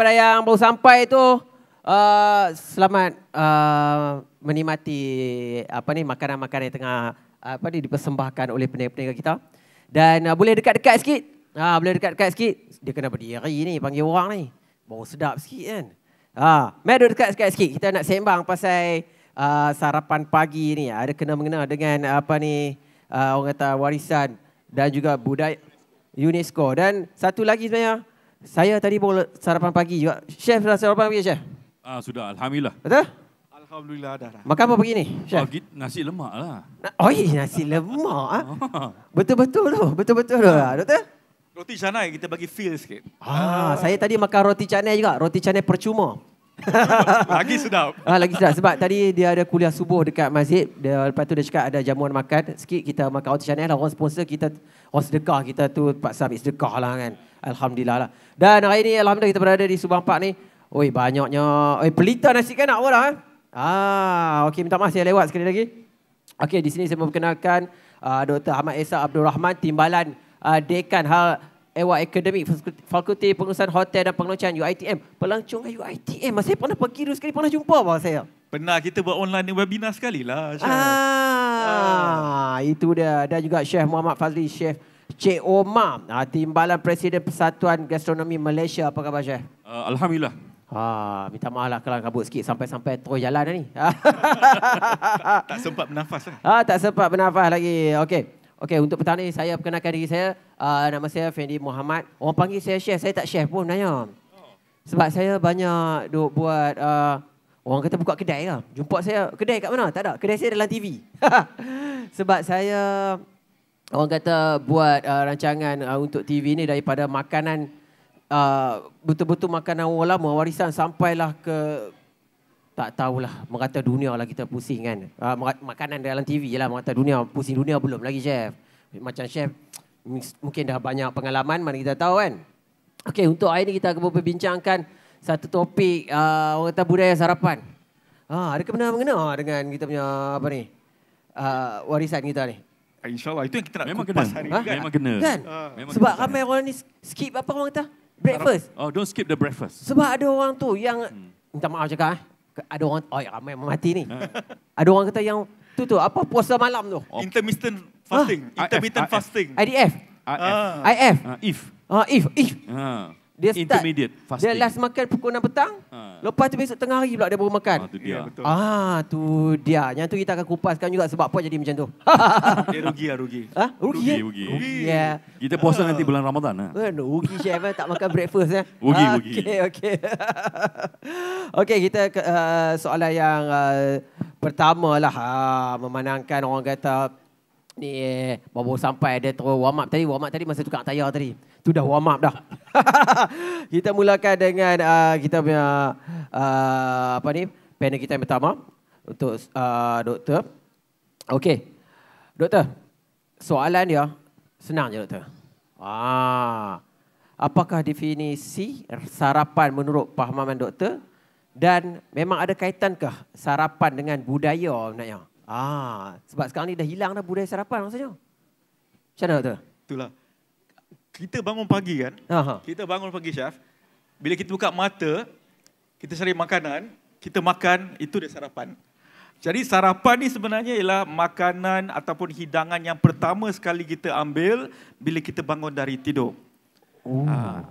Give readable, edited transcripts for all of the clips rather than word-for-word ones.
kepada yang baru sampai tu, selamat menikmati makanan-makanan yang tengah dipersembahkan oleh peniaga-peniaga kita. Dan boleh dekat-dekat sikit. Boleh dekat-dekat sikit. Dia kena berdiri ni, panggil orang ni. Bau sedap sikit kan. Mari dekat-dekat sikit. Kita nak sembang pasal sarapan pagi ni. Ada kena-mengena dengan orang kata warisan dan juga budaya UNESCO. Dan satu lagi sebenarnya, saya tadi baru sarapan pagi juga. Chef dah sarapan pagi, Chef? Sudah, Alhamdulillah. Betul? Alhamdulillah dah. Makan apa pagi ni, Chef? Nasi lemak lah. Nasi lemak. Betul-betul tu. Betul-betul tu, Doktor? Roti canai kita bagi feel sikit. Saya tadi makan roti canai juga. Roti canai percuma. Lagi sedap. Lagi sedap. Sebab tadi dia ada kuliah subuh dekat masjid. Lepas tu dia cakap ada jamuan makan. Sikit kita makan roti canai lah. Orang sponsor kita, orang sedekah kita tu paksa ambil sedekah lah kan. Alhamdulillah lah. Dan hari ni Alhamdulillah kita berada di Subang Park ni. Banyaknya. Pelita nasi kanak pun dah. Okey, minta maaf saya lewat sekali lagi. Okey, di sini saya memperkenalkan Dr. Ahmad Esa Abdul Rahman, Timbalan Dekan Hal Ewa Akademik Fakulti Pengurusan Hotel dan Pengeluaran UiTM. Pelancong UiTM. Saya pernah pergi dulu sekali, pernah jumpa apa saya? Pernah kita buat online webinar sekali lah. Itu dia. Dan juga Chef Muhammad Fazli, Chef Cik Omar, Timbalan Presiden Persatuan Gastronomi Malaysia. Apa khabar, Chef? Alhamdulillah. Minta maaf lah kelang kabut sikit sampai terus jalan ni. Tak sempat bernafas lah. Tak sempat bernafas lagi. Okey, untuk petang ni saya perkenalkan diri saya. Nama saya Fendi Muhammad. Orang panggil saya chef, saya tak chef pun sebenarnya. Sebab saya banyak duk buat, orang kata buka kedai lah. Jumpa saya, kedai kat mana? Tak ada, kedai saya dalam TV. Sebab saya, orang kata buat rancangan untuk TV ni daripada makanan, betul-betul makanan orang lama, warisan sampailah ke, tak tahulah, merata dunia lah kita pusing kan. Makanan dalam TV je lah, merata dunia, pusing dunia belum lagi, Chef. Macam Chef, mungkin dah banyak pengalaman, mana kita tahu kan. Okey, untuk hari ni kita akan berbincangkan satu topik, orang kata budaya sarapan. Ada kena-mengena dengan kita punya, warisan kita ni. InsyaAllah, itu yang kita nak memang kupas kena. hari ni kan. Memang kena. Kan? Memang Sebab kena. ramai orang ni skip apa orang kata? Breakfast. Don't skip the breakfast. Sebab ada orang tu yang, minta maaf cakap ada orang, ramai yang mati ni. Ada orang kata yang tu apa puasa malam tu. Intermittent fasting. Intermittent fasting. IDF. If. If. Dia start, Intermediate fasting. dia last makan pukul 6 petang. Lepas tu besok tengah hari pula dia baru makan. Itu dia. Betul. Tu dia. Yang tu kita akan kupaskan juga sebab apa jadi macam tu. Dia rugi lah, rugi. Rugi. Ya. Kita puasa nanti bulan Ramadan. Rugi Chef tak makan breakfast ya. Rugi. Okey. Okey, kita soalan yang pertama lah, memandangkan orang kata ni baru sampai dia terus warm up tadi masa tukang tayar tadi. Tu dah warm up dah. Kita mulakan dengan kita punya panel kita yang pertama untuk doktor. Okey. Doktor, soalan dia senang je, Doktor. Apakah definisi sarapan menurut pahaman doktor dan memang ada kaitankah sarapan dengan budaya sebenarnya? Sebab sekarang ni dah hilang dah budaya sarapan maksudnya. Macam mana, Doktor? Itulah. Kita bangun pagi kan. Kita bangun pagi, Chef. Bila kita buka mata, kita cari makanan, kita makan, itu dia sarapan. Jadi sarapan ni sebenarnya ialah makanan ataupun hidangan yang pertama sekali kita ambil bila kita bangun dari tidur.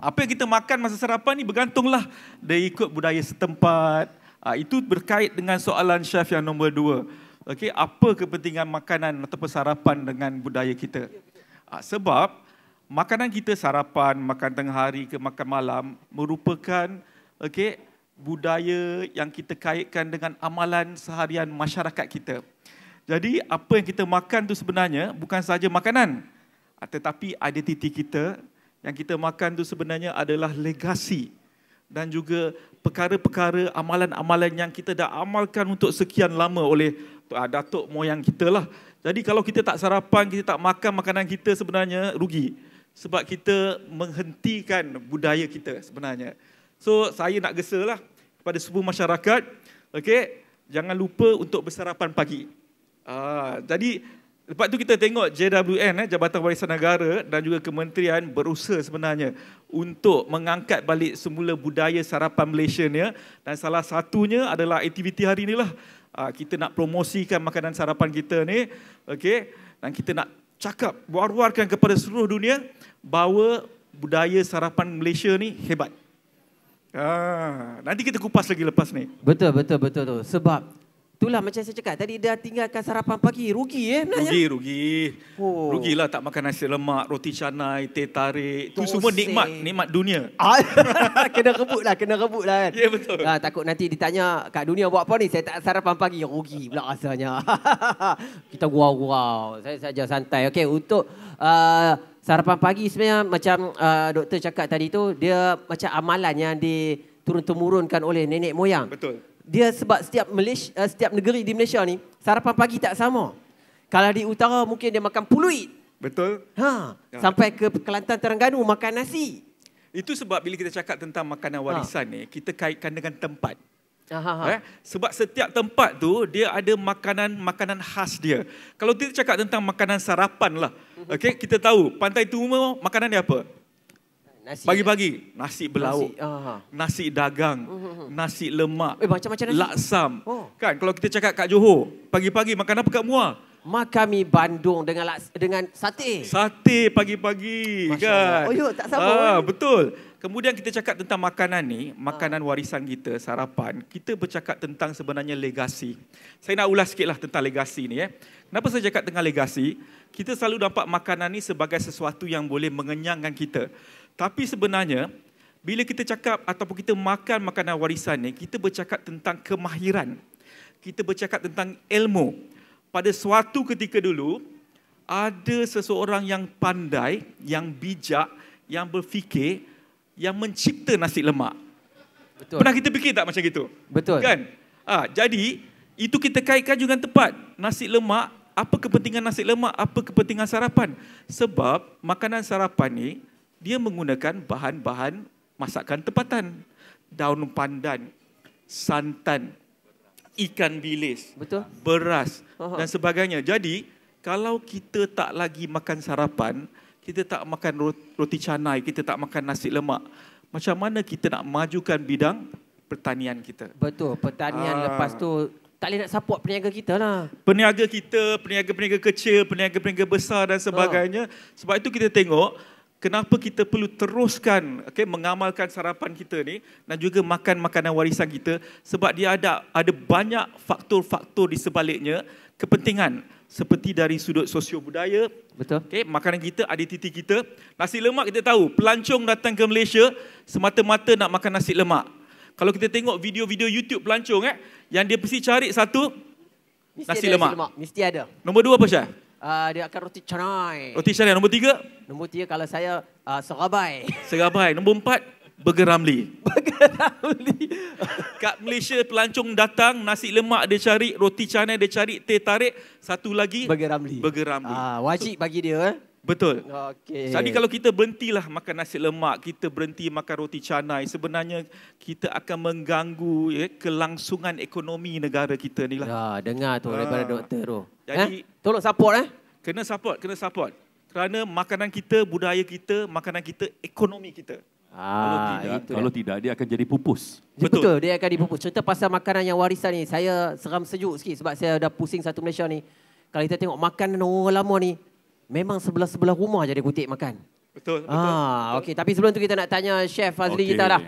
Apa yang kita makan masa sarapan ni bergantunglah dari ikut budaya setempat. Itu berkait dengan soalan Chef yang nombor 2. Okey, apa kepentingan makanan ataupun sarapan dengan budaya kita? Sebab makanan kita sarapan, makan tengah hari ke makan malam merupakan budaya yang kita kaitkan dengan amalan seharian masyarakat kita. Jadi apa yang kita makan tu sebenarnya bukan sahaja makanan, tetapi identiti kita. Yang kita makan tu sebenarnya adalah legasi dan juga perkara-perkara amalan-amalan yang kita dah amalkan untuk sekian lama oleh datuk moyang kita lah. Jadi kalau kita tak sarapan, kita tak makan makanan kita sebenarnya rugi. Sebab kita menghentikan budaya kita sebenarnya. So saya nak gesalah kepada semua masyarakat, jangan lupa untuk bersarapan pagi. Jadi Lepas tu kita tengok JWN, Jabatan Warisan Negara dan juga kementerian berusaha sebenarnya untuk mengangkat balik semula budaya sarapan Malaysia ni. Dan salah satunya adalah aktiviti hari inilah. Kita nak promosikan makanan sarapan kita ni. Okay? Dan kita nak cakap, war-warkan kepada seluruh dunia bahawa budaya sarapan Malaysia ni hebat. Nanti kita kupas lagi lepas ni. Betul tu. Sebab itulah macam saya cakap tadi, dah tinggalkan sarapan pagi. Rugi sebenarnya. Rugi. Rugilah tak makan nasi lemak, roti canai, teh tarik. Itu semua nikmat dunia. Kena rebut lah kan. Ya, betul. Takut nanti ditanya kat dunia buat apa ni, saya tak sarapan pagi. Rugi pula rasanya. Kita gurau-gurau. Saya saja santai. Okey, untuk sarapan pagi sebenarnya macam doktor cakap tadi tu, dia macam amalan yang diturun-temurunkan oleh nenek moyang. Betul. Dia sebab setiap negeri di Malaysia ni sarapan pagi tak sama. Kalau di utara mungkin dia makan puluit. Betul. Sampai ke Kelantan, Terengganu makan nasi. Itu sebab bila kita cakap tentang makanan warisan ni, kita kaitkan dengan tempat. Sebab setiap tempat tu dia ada makanan khas dia. Kalau kita cakap tentang makanan sarapan lah, okay, kita tahu Pantai Timur makanan dia apa? Pagi-pagi, nasi berlauk, nasi dagang, nasi lemak, macam-macam nasi. Laksam. Kan kalau kita cakap kat Johor, pagi-pagi makan apa kat Muar? Makan mi Bandung dengan sate. Sate pagi-pagi kan. Tak sabar. Betul. Kemudian kita cakap tentang makanan ni, makanan warisan kita, sarapan. Kita bercakap tentang sebenarnya legasi. Saya nak ulas sikitlah tentang legasi ni. Kenapa saya cakap tentang legasi? Kita selalu nampak makanan ni sebagai sesuatu yang boleh mengenyangkan kita. Tapi sebenarnya, bila kita cakap ataupun kita makan makanan warisan ni, kita bercakap tentang kemahiran. Kita bercakap tentang ilmu. Pada suatu ketika dulu, ada seseorang yang pandai, yang bijak, yang berfikir, yang mencipta nasi lemak. Betul. Pernah kita fikir tak macam itu? Betul. Kan? Jadi, itu kita kaitkan juga tepat. Nasi lemak, apa kepentingan nasi lemak, apa kepentingan sarapan? Sebab makanan sarapan ni, dia menggunakan bahan-bahan masakan tempatan. Daun pandan, santan, ikan bilis, betul, beras dan sebagainya. Jadi, kalau kita tak lagi makan sarapan, kita tak makan roti canai, kita tak makan nasi lemak, macam mana kita nak majukan bidang pertanian kita? Betul, pertanian lepas tu tak boleh nak support peniaga kita lah. Peniaga kita, peniaga-peniaga kecil, peniaga-peniaga besar dan sebagainya. Sebab itu kita tengok, kenapa kita perlu teruskan mengamalkan sarapan kita ni dan juga makan makanan warisan kita, sebab dia ada banyak faktor-faktor di sebaliknya, kepentingan seperti dari sudut sosio-budaya. Betul. Makanan kita, identiti kita. Nasi lemak kita tahu, pelancong datang ke Malaysia semata-mata nak makan nasi lemak. Kalau kita tengok video-video YouTube pelancong yang dia mesti cari satu, nasi lemak. Mesti ada. Nombor 2 apa, Syah? Dia akan roti canai. Roti canai. Nombor 3? Nombor 3 kalau saya serabai. Serabai. Nombor 4? Burger Ramly. Burger Ramly. Kat Malaysia pelancong datang, nasi lemak dia cari, roti canai dia cari, teh tarik, satu lagi Burger Ramly. Burger Ramly. Wajib bagi dia. Betul. Okey. Jadi kalau kita berhentilah makan nasi lemak, kita berhenti makan roti canai, sebenarnya kita akan mengganggu kelangsungan ekonomi negara kita ni lah. Dengar tu daripada doktor tu. Jadi tolong support Kena support. Kerana makanan kita, budaya kita, makanan kita, ekonomi kita. Kalau tidak dia akan jadi pupus. Betul, dia akan dipupus. Cerita pasal makanan yang warisan ni, saya seram sejuk sikit sebab saya dah pusing satu Malaysia ni. Kalau kita tengok makanan orang lama ni, memang sebelah-sebelah rumah je dia kutip makan. Betul. Okey, tapi sebelum tu kita nak tanya Chef Fazli kita dah.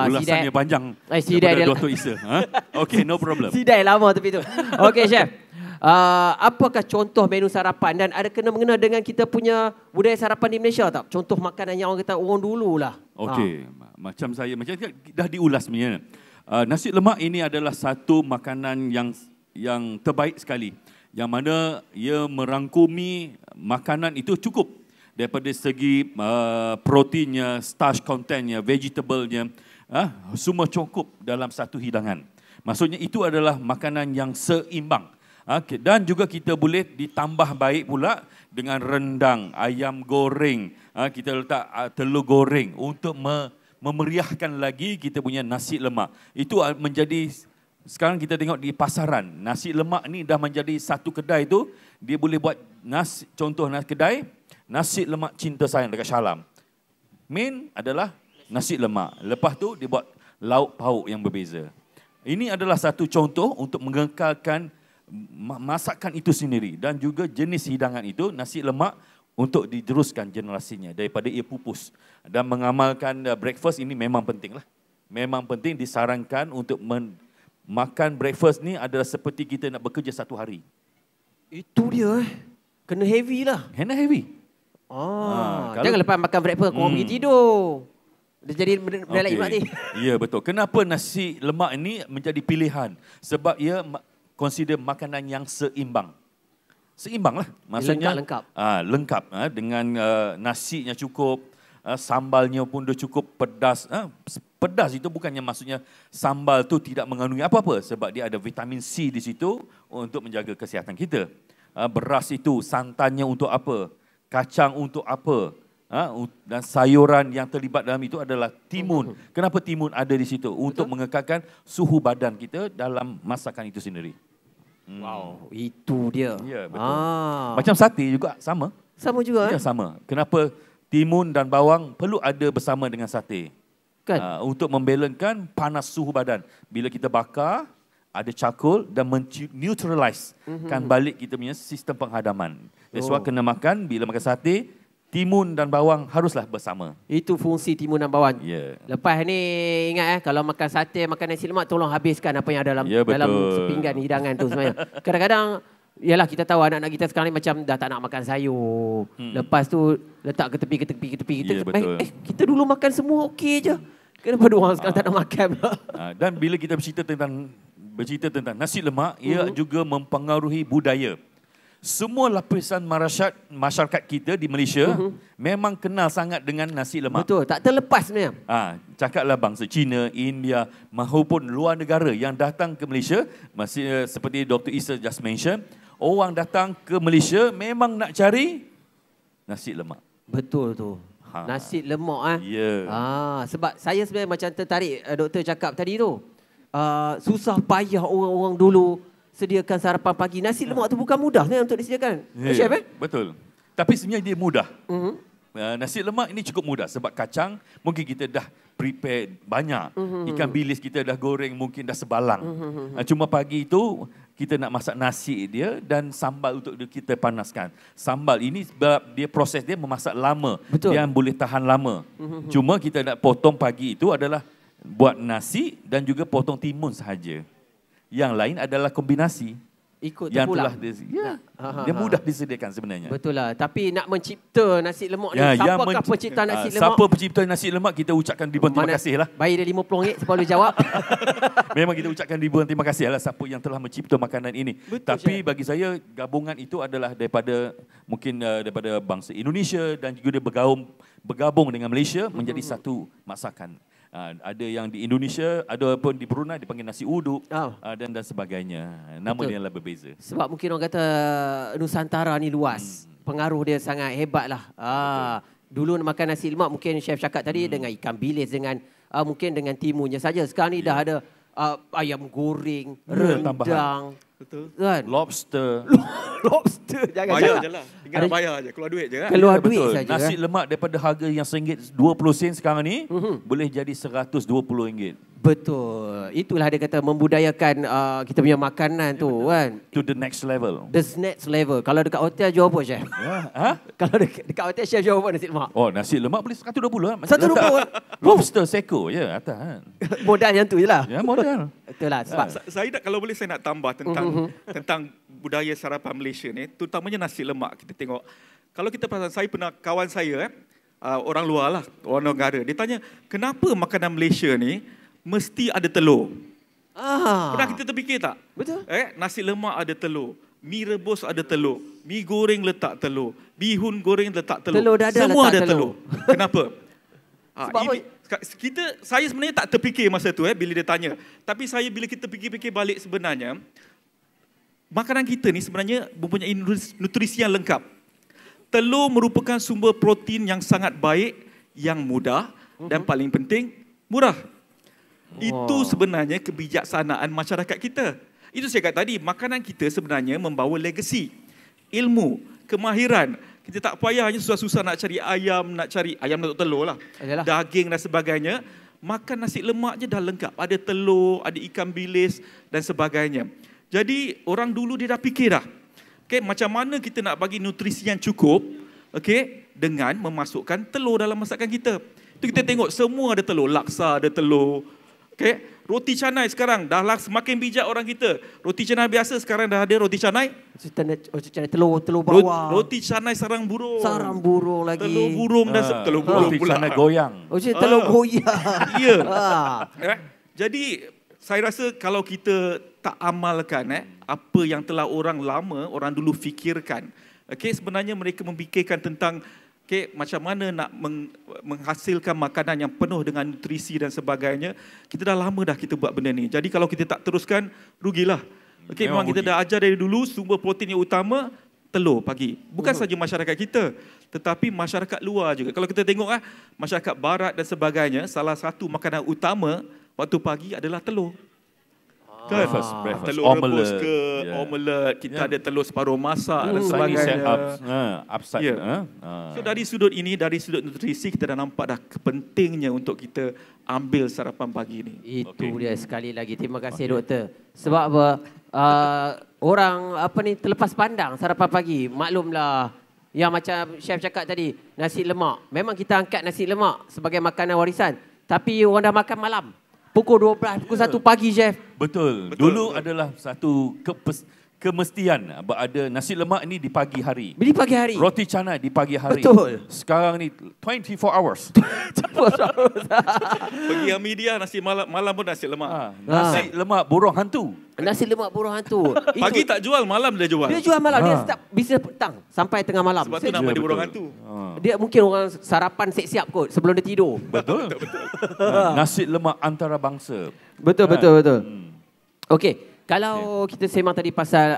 Ulasannya panjang daripada Dr. Isa. Okey, no problem. Sidai lama tapi tu. Okey, Chef. Apakah contoh menu sarapan dan ada kena-mengena dengan kita punya budaya sarapan di Malaysia tak? Contoh makanan yang orang kata orang dululah. Okey, macam dah diulas sebenarnya. Nasi lemak ini adalah satu makanan yang terbaik sekali. Yang mana ia merangkumi makanan itu cukup daripada segi proteinnya, starch contentnya, vegetable-nya, semua cukup dalam satu hidangan. Maksudnya itu adalah makanan yang seimbang. Dan juga kita boleh ditambah baik pula dengan rendang, ayam goreng, kita letak telur goreng untuk memeriahkan lagi kita punya nasi lemak. Itu menjadi sekarang kita tengok di pasaran, nasi lemak ni dah menjadi satu kedai tu, dia boleh buat contoh kedai, nasi lemak cinta sayang dekat Shalam. Main adalah nasi lemak. Lepas tu dia buat lauk pauk yang berbeza. Ini adalah satu contoh untuk mengekalkan masakan itu sendiri dan juga jenis hidangan itu, nasi lemak, untuk diteruskan generasinya daripada ia pupus. Dan mengamalkan breakfast ini memang penting lah. Memang penting, disarankan untuk makan breakfast ni adalah seperti kita nak bekerja satu hari. Itu dia kena heavy lah. Kena heavy. Jangan lepas makan breakfast korang pergi tidur. Dia jadi benda lain mati. Ya, betul. Kenapa nasi lemak ini menjadi pilihan? Sebab ia consider makanan yang seimbang. Seimbang lah. Maksudnya lengkap. Lengkap dengan nasinya cukup, sambalnya pun dah cukup pedas. Pedas itu bukannya maksudnya sambal tu tidak mengandungi apa-apa, sebab dia ada vitamin C di situ untuk menjaga kesihatan kita. Beras itu santannya untuk apa? Kacang untuk apa? Dan sayuran yang terlibat dalam itu adalah timun. Kenapa timun ada di situ? Untuk mengekalkan suhu badan kita dalam masakan itu sendiri. Wow, itu dia. Ya, betul. Macam sate juga sama. Sama juga. Ya, sama. Kenapa timun dan bawang perlu ada bersama dengan sate? Kan? Untuk membalancekan panas suhu badan. Bila kita bakar, ada charcoal dan neutralize kan balik kita punya sistem penghadaman. That's why kena makan, bila makan sate, timun dan bawang haruslah bersama. Itu fungsi timun dan bawang. Yeah. Lepas ni ingat kalau makan sate, makan nasi lemak, tolong habiskan apa yang ada dalam sepinggan hidangan tu sebenarnya. Kadang-kadang yalah, kita tahu anak-anak kita sekarang ni macam dah tak nak makan sayur. Lepas tu letak ke tepi. Kita kita dulu makan semua okey je. Kenapa diorang sekarang tak nak makan pula? Dan bila kita bercerita tentang nasi lemak, ia juga mempengaruhi budaya. Semua lapisan masyarakat kita di Malaysia memang kenal sangat dengan nasi lemak. Betul, tak terlepas sebenarnya. Cakaplah bangsa Cina, India maupun luar negara yang datang ke Malaysia, masih seperti Dr. Isa just mention, orang datang ke Malaysia memang nak cari nasi lemak. Betul tu. Nasi lemak sebab saya sebenarnya macam tertarik doktor cakap tadi tu. Susah payah orang-orang dulu sediakan sarapan pagi. Nasi lemak tu bukan mudah untuk disediakan. Chef, Betul. Tapi sebenarnya dia mudah. Nasi lemak ini cukup mudah sebab kacang mungkin kita dah prepare banyak. Ikan bilis kita dah goreng mungkin dah sebalang. Cuma pagi itu kita nak masak nasi dia dan sambal untuk kita panaskan. Sambal ini sebab dia proses dia memasak lama. Betul. Yang boleh tahan lama. Cuma kita nak potong pagi itu adalah buat nasi dan juga potong timun sahaja. Yang lain adalah kombinasi. Ikut yang terpulang. Dia mudah disediakan sebenarnya. Betul lah. Tapi nak mencipta nasi lemak ni, siapakah pencipta nasi lemak? Siapa pencipta nasi lemak, kita ucapkan ribuan terima kasih lah. Bayar dia RM50 sebab dia jawab. Memang kita ucapkan ribuan terima kasih lah siapa yang telah mencipta makanan ini. Betul, tapi bagi saya, gabungan itu adalah daripada bangsa Indonesia dan juga dia bergabung dengan Malaysia menjadi satu masakan. Ada yang di Indonesia, ada pun di Brunei dipanggil nasi uduk dan sebagainya. Nama dia lah berbeza. Sebab mungkin orang kata Nusantara ni luas. Pengaruh dia sangat hebat lah. Dulu nak makan nasi lemak mungkin chef cakap tadi dengan ikan bilis, dengan mungkin dengan timunnya saja. Sekarang ni dah ada ayam goreng, rendang. Betul. Kan? Lobster. Lobster. Jangan bayar je lah. Tinggal nak bayar je. Keluar duit je kan? Keluar duit saja. Nasi lemak daripada harga yang RM1.20 sekarang ni boleh jadi RM120. Betul. Itulah dia kata membudayakan kita punya makanan tu kan. To the next level. The next level. Kalau dekat hotel jual apa chef? Kalau dekat hotel chef jual apa nasi lemak? Oh, nasi lemak boleh RM120 lah. RM120. Lobster seko je atas kan. Modal yang tu je lah. Ya, modal. Betul lah. Sebab kalau boleh saya nak tambah tentang budaya sarapan Malaysia ni, terutamanya nasi lemak. Kita tengok, kalau kita perasan, saya pernah kawan saya, orang luar lah, orang negara, dia tanya, kenapa makanan Malaysia ni mesti ada telur? Pernah kita terfikir tak? Betul. Nasi lemak ada telur, mi rebus ada telur, mi goreng letak telur, bihun goreng letak telur. Telur dadah semua letak ada telur. Kenapa? Sebab saya sebenarnya tak terfikir masa tu bila dia tanya. Tapi bila kita fikir-fikir balik sebenarnya, makanan kita ni sebenarnya mempunyai nutrisi yang lengkap. Telur merupakan sumber protein yang sangat baik, yang mudah dan paling penting murah. Itu sebenarnya kebijaksanaan masyarakat kita. Itu saya kata tadi, makanan kita sebenarnya membawa legacy, ilmu, kemahiran. Kita tak payah hanya susah-susah nak cari ayam nak telur lah. Daging dan sebagainya. Makan nasi lemak je dah lengkap. Ada telur, ada ikan bilis dan sebagainya. Jadi orang dulu dia dah fikir dah. Okay, macam mana kita nak bagi nutrisi yang cukup, okay, dengan memasukkan telur dalam masakan kita. Itu kita tengok semua ada telur, laksa ada telur. Okay. Roti canai sekarang dah semakin bijak orang kita. Roti canai biasa sekarang dah ada roti canai. Roti canai telur bawang. Roti canai sarang burung. Sarang burung lagi. Telur burung dan telur burung roti pula. Roti canai goyang. Telur goyang. Ya. Jadi saya rasa kalau kita tak amalkan apa yang telah orang lama, orang dulu fikirkan. Okay, sebenarnya mereka memikirkan tentang macam mana nak menghasilkan makanan yang penuh dengan nutrisi dan sebagainya. Kita dah lama dah kita buat benda ni. Jadi kalau kita tak teruskan, rugilah. Okay, memang kita dah ajar dari dulu sumber protein yang utama telur pagi. Bukan saja masyarakat kita, tetapi masyarakat luar juga. Kalau kita tengok masyarakat barat dan sebagainya, salah satu makanan utama waktu pagi adalah telur. Breakfast. Telur rebus ke, omelette, kita ada telur separuh masak dan sebagainya. Upside. So dari sudut ini, dari sudut nutrisi, kita dah nampak dah kepentingnya untuk kita ambil sarapan pagi ni. Itu dia sekali lagi. Terima kasih doktor. Sebab apa? Orang terlepas pandang sarapan pagi. Maklumlah yang macam chef cakap tadi, nasi lemak. Memang kita angkat nasi lemak sebagai makanan warisan. Tapi orang dah makan malam. Pukul 12, pukul 1 pagi, chef. Betul. Dulu adalah satu kemestian ada nasi lemak ni di pagi hari. Di pagi hari. Roti canai di pagi hari. Betul. Sekarang ni 24 hours. Pergi Hamidiah nasi malam pun nasi lemak. Nasi lemak burung hantu. Nasi lemak burung hantu. Pagi tak jual, malam dia jual. Dia jual malam. Dia start bisnes petang sampai tengah malam. Sebab tu nama dia burung hantu. Dia mungkin orang sarapan siap-siap kot sebelum dia tidur. Betul. Nasi lemak antarabangsa. Betul. Okey. Kalau kita sembang tadi pasal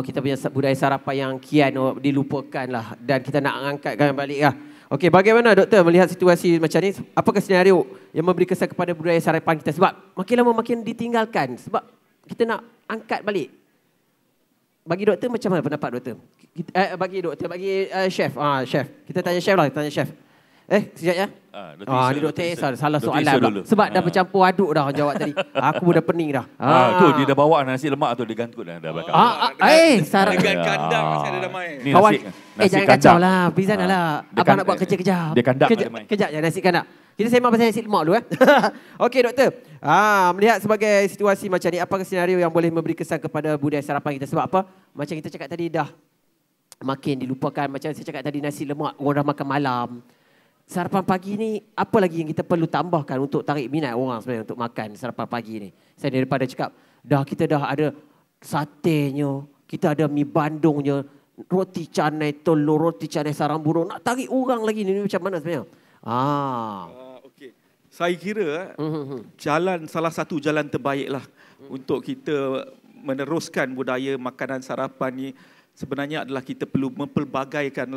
kita punya budaya sarapan yang kian dilupakan lah dan kita nak angkatkan balik lah. Okey, bagaimana doktor melihat situasi macam ni? Apakah senario yang memberi kesan kepada budaya sarapan kita? Sebab makin lama makin ditinggalkan. Sebab kita nak angkat balik. Bagi doktor macam mana pendapat doktor? Bagi chef. Chef. Kita tanya chef. Sekejap ya. Ni doktor salah soalan pula. Sebab dah bercampur aduk dah jawab tadi. Aku pun dah pening dah. Tu dia dah bawa nasi lemak tu, dia gantut dah belakang. Dengan kandang masih ada damai. Kawan, jangan kacau lah. Pizan lah. Abang nak buat kerja kejap. Dia kandak. Kejap je nasi kandak. Kita sembang pasal nasi lemak dulu. Okey doktor. Melihat sebagai situasi macam ni, apakah senario yang boleh memberi kesan kepada budaya sarapan kita? Sebab apa? Macam kita cakap tadi dah makin dilupakan. Macam saya cakap tadi, nasi lemak orang dah makan malam. Sarapan pagi ni, apa lagi yang kita perlu tambahkan untuk tarik minat orang sebenarnya untuk makan sarapan pagi ni? Saya daripada cakap, kita dah ada satenya, kita ada mi bandungnya, roti canai telur, roti canai sarang burung. Nak tarik orang lagi ni macam mana sebenarnya? Okey. Saya kira salah satu jalan terbaiklah untuk kita meneruskan budaya makanan sarapan ni sebenarnya adalah kita perlu mempelbagaikan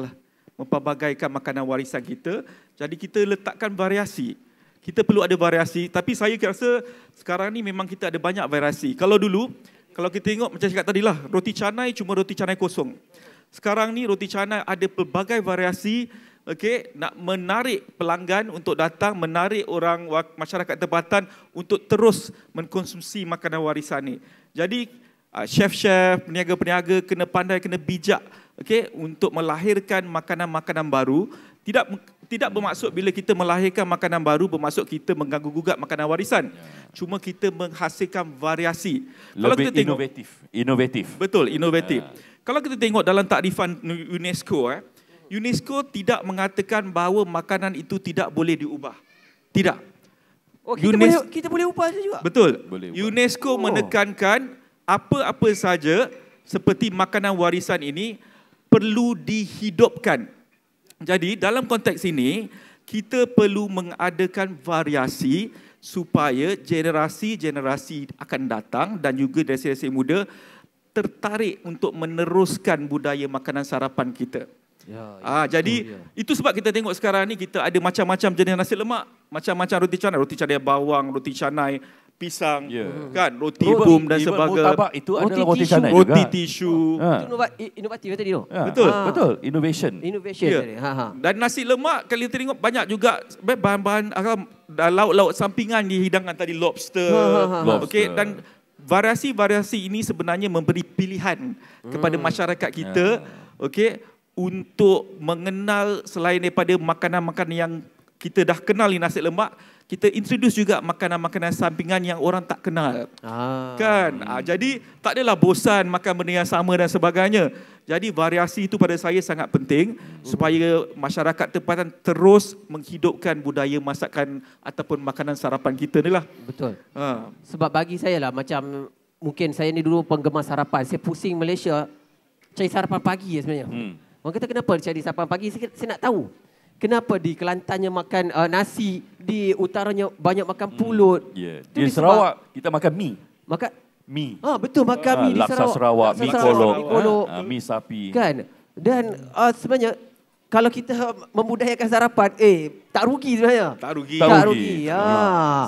makanan warisan kita. Jadi kita letakkan variasi. Kita perlu ada variasi. Tapi saya rasa sekarang ni memang kita ada banyak variasi. Kalau dulu, kalau kita tengok macam cakap tadi lah, roti canai cuma roti canai kosong. Sekarang ni roti canai ada pelbagai variasi. Nak menarik pelanggan untuk datang, menarik orang masyarakat tempatan untuk terus mengkonsumsi makanan warisan ni. Jadi chef-chef, peniaga-peniaga kena pandai, kena bijak untuk melahirkan makanan-makanan baru. Tidak bermaksud bila kita melahirkan makanan baru bermaksud kita mengganggu-gugat makanan warisan. Cuma kita menghasilkan variasi. Kalau kita tengok inovatif. Betul, inovatif. Kalau kita tengok dalam takrifan UNESCO tidak mengatakan bahawa makanan itu tidak boleh diubah. Tidak. Kita boleh ubah juga. Betul. UNESCO menekankan apa-apa saja seperti makanan warisan ini perlu dihidupkan. Jadi dalam konteks ini, kita perlu mengadakan variasi supaya generasi-generasi akan datang dan juga generasi muda tertarik untuk meneruskan budaya makanan sarapan kita. Jadi itu sebab kita tengok sekarang ni kita ada macam-macam jenis nasi lemak, macam-macam roti canai bawang, roti canai pisang, kan, roti bum dan sebagainya. Murtabak itu adalah roti canai juga. Roti tisu. Itu inovatif tadi tu. Betul, innovation. Dan nasi lemak kalau kita tengok banyak juga bahan-bahan lauk-lauk sampingan dihidangkan tadi, lobster. Okey, dan variasi-variasi ini sebenarnya memberi pilihan kepada masyarakat kita, okey, untuk mengenal selain daripada makanan-makanan yang kita dah kenal di nasi lemak, kita introduce juga makanan-makanan sampingan yang orang tak kenal. Kan? Jadi tak adalah bosan makan benda yang sama dan sebagainya. Jadi variasi itu pada saya sangat penting supaya masyarakat tempatan terus menghidupkan budaya masakan ataupun makanan sarapan kita ni lah. Betul. Sebab bagi saya lah, macam mungkin saya ni dulu penggemar sarapan. Saya pusing Malaysia cari sarapan pagi sebenarnya. Orang kata kenapa cari sarapan pagi? Saya nak tahu. Kenapa di Kelantannya makan nasi, di utaranya banyak makan pulut. Di Sarawak kita makan mi. Makan mi. Betul, makan mi di Laksa Sarawak, mi kolok, mi sapi. Kan? Dan sebenarnya kalau kita membudayakan sarapan, tak rugi sebenarnya. Tak rugi.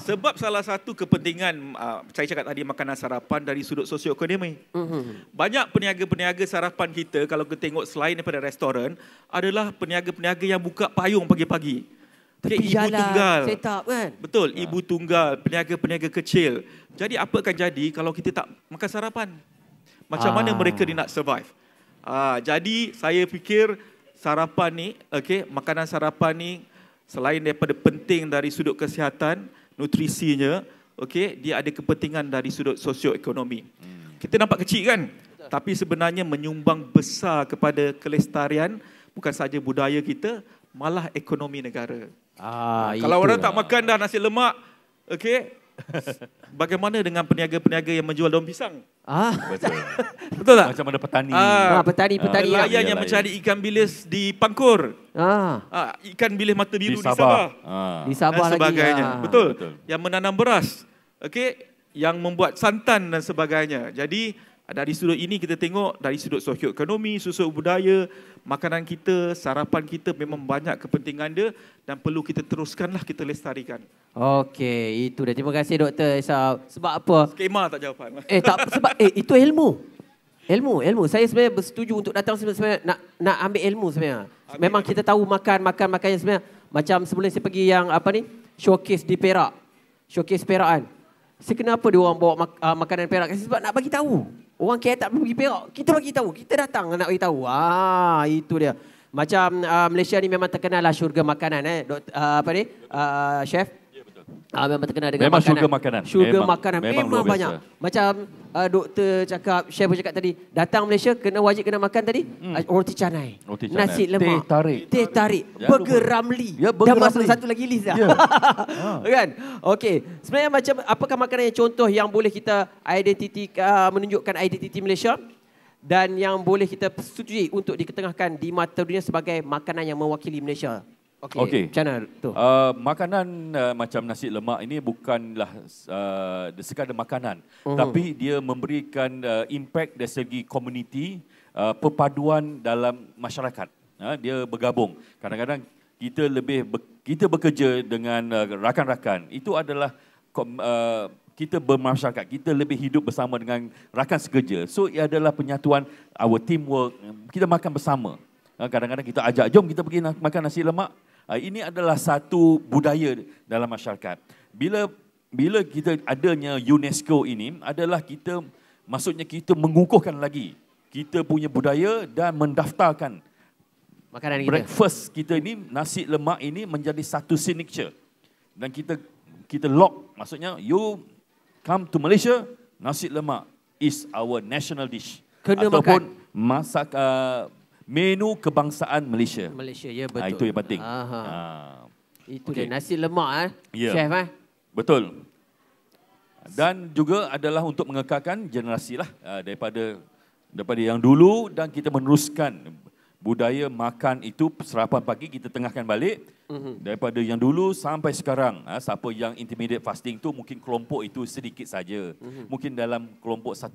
Sebab salah satu kepentingan, saya cakap tadi, makanan sarapan dari sudut sosioekonomi. Banyak peniaga-peniaga sarapan kita, kalau kita tengok selain daripada restoran, adalah peniaga-peniaga yang buka payung pagi-pagi. Tepi ibu jalan, tunggal. set up kan? Betul, ibu tunggal, peniaga-peniaga kecil. Jadi apa akan jadi kalau kita tak makan sarapan? Macam mana mereka ni nak survive? Jadi saya fikir sarapan ni, makanan sarapan ni selain daripada penting dari sudut kesihatan, nutrisinya, dia ada kepentingan dari sudut sosioekonomi. Kita nampak kecil kan? Tapi sebenarnya menyumbang besar kepada kelestarian bukan saja budaya kita, malah ekonomi negara. Kalau orang tak makan dah nasi lemak, bagaimana dengan peniaga-peniaga yang menjual daun pisang? Betul tak? Macam mana petani? Petani. Nelayan yang mencari ikan bilis di Pangkur. Ikan bilis mata biru di Sabah. Di Sabah dan sebagainya. lagi. Betul. Yang menanam beras. Yang membuat santan dan sebagainya. Jadi dari sudut ini kita tengok dari sudut sosioekonomi, sudut budaya, makanan kita, sarapan kita memang banyak kepentingan dia dan perlu kita teruskanlah kita lestarikan. Okey, itu dah. Terima kasih Dr. Isau. Sebab apa? Skema tak jawapan. Sebab itu ilmu. Ilmu. Saya sebenarnya bersetuju untuk datang sebenarnya nak ambil ilmu sebenarnya. Memang kita tahu makan yang sebenarnya. Macam sebelum saya pergi yang showcase di Perak. Showcase Perak kan. Kenapa dia orang bawa makanan Perak? Sebab nak bagi tahu. Orang KL tak pergi Perak. Kita bagi tahu. Kita datang nak bagi tahu. Itu dia. Macam Malaysia ni memang terkenal lah syurga makanan. Chef? Memang terkenal dengan memang makanan. Syurga makanan. Memang banyak. Macam doktor cakap, chef pun cakap tadi, datang Malaysia wajib kena makan tadi roti canai. Nasi lemak. Teh tarik. Burger Ramly. Dah masuk satu lagi list dah. Kan? Okey. Sebenarnya macam apakah makanan yang contoh yang boleh kita menunjukkan identiti Malaysia dan yang boleh kita setujui untuk diketengahkan di mata dunia sebagai makanan yang mewakili Malaysia? Okey. Macam mana tu? Makanan macam nasi lemak ini bukanlah sekadar makanan, tapi dia memberikan impact dari segi komuniti, perpaduan dalam masyarakat. Dia bergabung. Kadang-kadang kita bekerja dengan rakan-rakan. Itu adalah kita bermasyarakat, kita lebih hidup bersama dengan rakan sekerja. So ia adalah penyatuan our teamwork. Kita makan bersama. Kadang-kadang kita ajak, jom kita pergi makan nasi lemak. Ini adalah satu budaya dalam masyarakat. Bila kita adanya UNESCO ini adalah maksudnya kita mengukuhkan lagi kita punya budaya dan mendaftarkan makanan kita. Breakfast kita ini, nasi lemak ini menjadi satu signature. Dan kita lock, maksudnya you come to Malaysia, nasi lemak is our national dish. Kena ataupun makan. Menu kebangsaan Malaysia. Ya betul. Itu yang penting. Itu dia nasi lemak chef Betul. Dan juga adalah untuk mengekalkan generasi lah daripada yang dulu dan kita meneruskan budaya makan itu sarapan pagi kita tengahkan balik daripada yang dulu sampai sekarang. Siapa yang intermediate fasting tu mungkin kelompok itu sedikit saja. Mungkin dalam kelompok 1%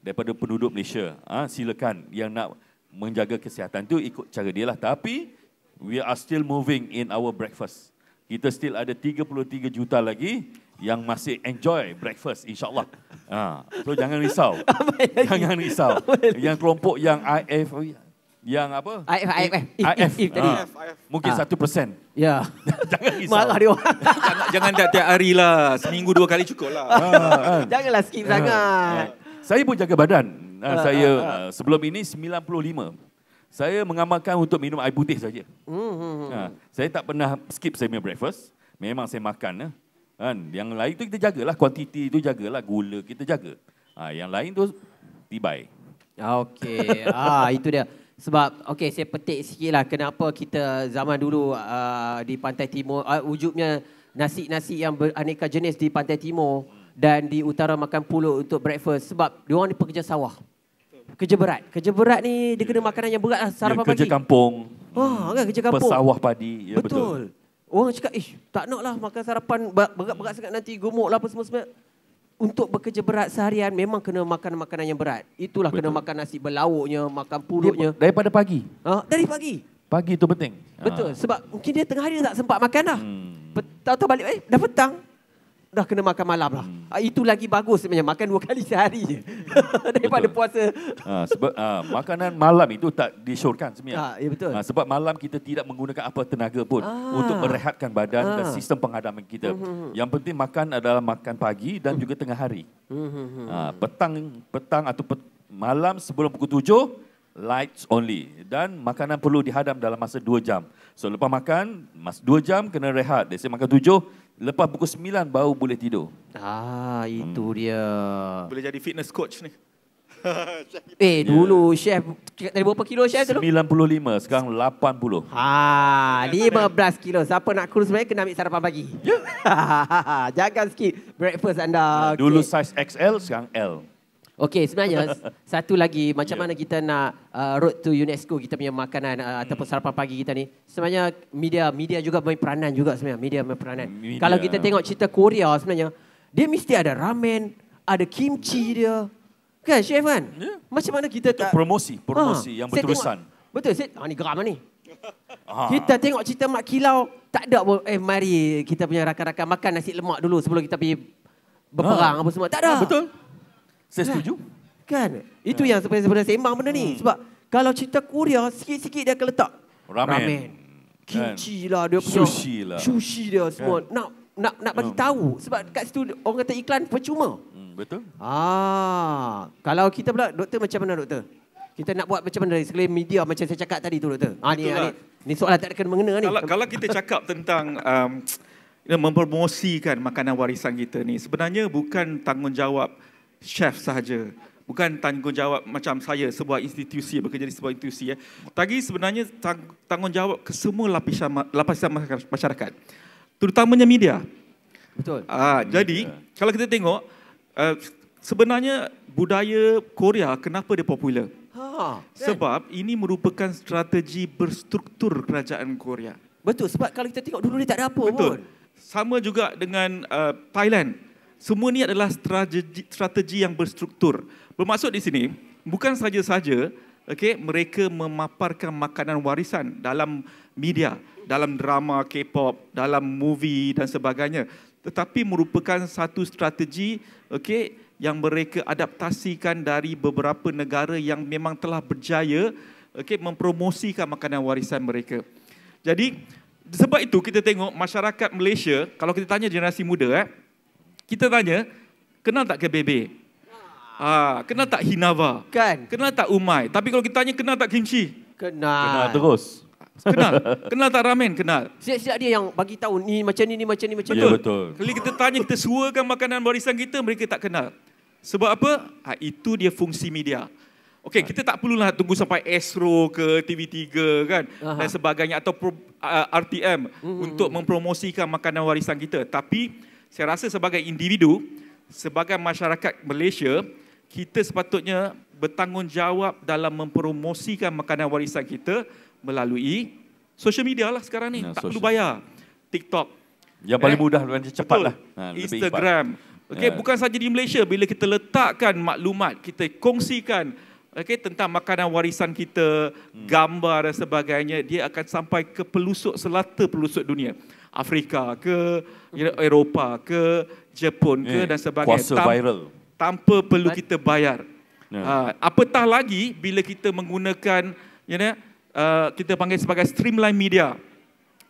daripada penduduk Malaysia. Silakan yang nak menjaga kesihatan tu ikut cara dia lah. Tapi we are still moving in our breakfast. Kita still ada 33 juta lagi yang masih enjoy breakfast, insyaAllah. So jangan risau. Jangan risau. Yang kelompok yang IF, yang apa? IF tadi. Mungkin 1%. Ya. Jangan risau. Marah dia orang. Jangan tiap hari lah. Seminggu 2 kali cukup lah. Janganlah skip sangat. Saya pun jaga badan. Saya sebelum ini 95. Saya mengamalkan untuk minum air putih saja. Saya tak pernah skip saya punya breakfast. Memang saya makan. Yang lain tu kita jagalah. Kuantiti tu jagalah. Gula kita jaga. Yang lain tu tibai. Okey. Itu dia. Sebab, saya petik sikit lah kenapa kita zaman dulu di Pantai Timur, wujudnya nasi-nasi yang beraneka jenis di Pantai Timur dan di utara makan pulut untuk breakfast. Sebab diorang ni pekerja sawah. Kerja berat. Kerja berat ni dia kena makanan yang berat lah sarapan pagi. Kerja kampung. Kan kerja kampung. Pesawah padi. Ya, betul. Orang cakap, tak nak lah makan sarapan berat-berat sangat nanti gemuk lah apa semua-semua. Untuk bekerja berat seharian memang kena makan makanan yang berat. Itulah betul. Kena makan nasi berlauknya, makan pulutnya. Daripada pagi? Dari pagi. Pagi itu penting. Betul. Sebab mungkin dia tengah hari tak sempat makan dah. Tahu-tahu balik, dah petang. Dah kena makan malam lah. Itu lagi bagus sebenarnya. Makan 2 kali sehari je. Daripada betul. Puasa. Sebab makanan malam itu tak disyorkan sebenarnya. Ya betul. Sebab malam kita tidak menggunakan apa tenaga pun untuk merehatkan badan dan sistem penghadapan kita. Yang penting makan adalah makan pagi dan juga tengah hari. Petang atau malam sebelum pukul 7, lights only. Dan makanan perlu dihadam dalam masa 2 jam. So lepas makan, 2 jam kena rehat. Saya makan 7, lepas pukul 9 baru boleh tidur. Itu dia. Boleh jadi fitness coach ni. Dulu chef, tadi berapa kilo chef dulu? 95, sekarang 80. 15 kilo. Siapa nak kurus sebenarnya kena ambil sarapan pagi. Jangan skip breakfast anda. Dulu size XL, sekarang L. Okey, sebenarnya satu lagi macam mana kita nak road to UNESCO kita punya makanan ataupun sarapan pagi kita ni. Sebenarnya media juga main peranan juga sebenarnya. Media main peranan. Kalau kita tengok cerita Korea sebenarnya, dia mesti ada ramen, ada kimchi dia. Kan chef kan? Macam mana kita tak promosi yang berterusan. Betul, ni geram ni. Kita tengok cerita Mak Kilau, tak ada mari kita punya rakan-rakan makan nasi lemak dulu sebelum kita pergi berperang apa semua. Tak ada. Betul. Saya setuju. Kan? Itu yang sebenarnya sembang benda ni. Sebab kalau cerita Korea, sikit-sikit dia akan letak ramen. Kimchi lah dia punya. Sushi dia semua. Nak bagi tahu. Sebab kat situ orang kata iklan percuma. Betul. Kalau kita pula, doktor macam mana doktor? Kita nak buat macam mana dari sekalian media macam saya cakap tadi tu doktor? Ni soalan tak ada kena-mengena ni. Kalau kita cakap tentang mempromosikan makanan warisan kita ni, sebenarnya bukan tanggungjawab chef sahaja. Bukan tanggungjawab macam saya, sebuah institusi, bekerja di sebuah institusi. Tapi sebenarnya tanggungjawab ke semua lapisan masyarakat. Terutamanya media. Betul. Jadi, kalau kita tengok, sebenarnya budaya Korea, kenapa dia popular? Sebab ini merupakan strategi berstruktur kerajaan Korea. Betul, sebab kalau kita tengok dulu dia tak ada apa pun. Sama juga dengan Thailand. Semua ni adalah strategi yang berstruktur. Bermaksud di sini, bukan saja-saja mereka memaparkan makanan warisan dalam media, dalam drama K-pop, dalam movie dan sebagainya. Tetapi merupakan satu strategi yang mereka adaptasikan dari beberapa negara yang memang telah berjaya mempromosikan makanan warisan mereka. Jadi, sebab itu kita tengok masyarakat Malaysia, kalau kita tanya generasi muda, kita tanya, kenal tak KBB? Kenal tak Hinava? Kan? Kenal tak Umai? Tapi kalau kita tanya, kenal tak kimchi? Kenal terus. Kenal tak ramen? Kenal. Siap-siap dia yang bagi tahu ni macam ni, macam ni. Ya, betul. Kalau kita tanya, kita suarakan makanan warisan kita, mereka tak kenal. Sebab apa? Itu dia fungsi media. Kita tak perlulah tunggu sampai Astro ke TV3 kan dan sebagainya atau RTM untuk mempromosikan makanan warisan kita. Tapi saya rasa sebagai individu, sebagai masyarakat Malaysia, kita sepatutnya bertanggungjawab dalam mempromosikan makanan warisan kita melalui social media lah sekarang ni. Tak perlu bayar. TikTok. Yang paling mudah dan cepat lah. Instagram. Bukan saja di Malaysia, bila kita letakkan maklumat, kita kongsikan tentang makanan warisan kita, gambar dan sebagainya, dia akan sampai ke pelosok dunia. Afrika ke Eropah ke Jepun ke dan sebagainya. Kuasa viral. Tanpa perlu kita bayar. Apatah lagi bila kita menggunakan kita panggil sebagai streamline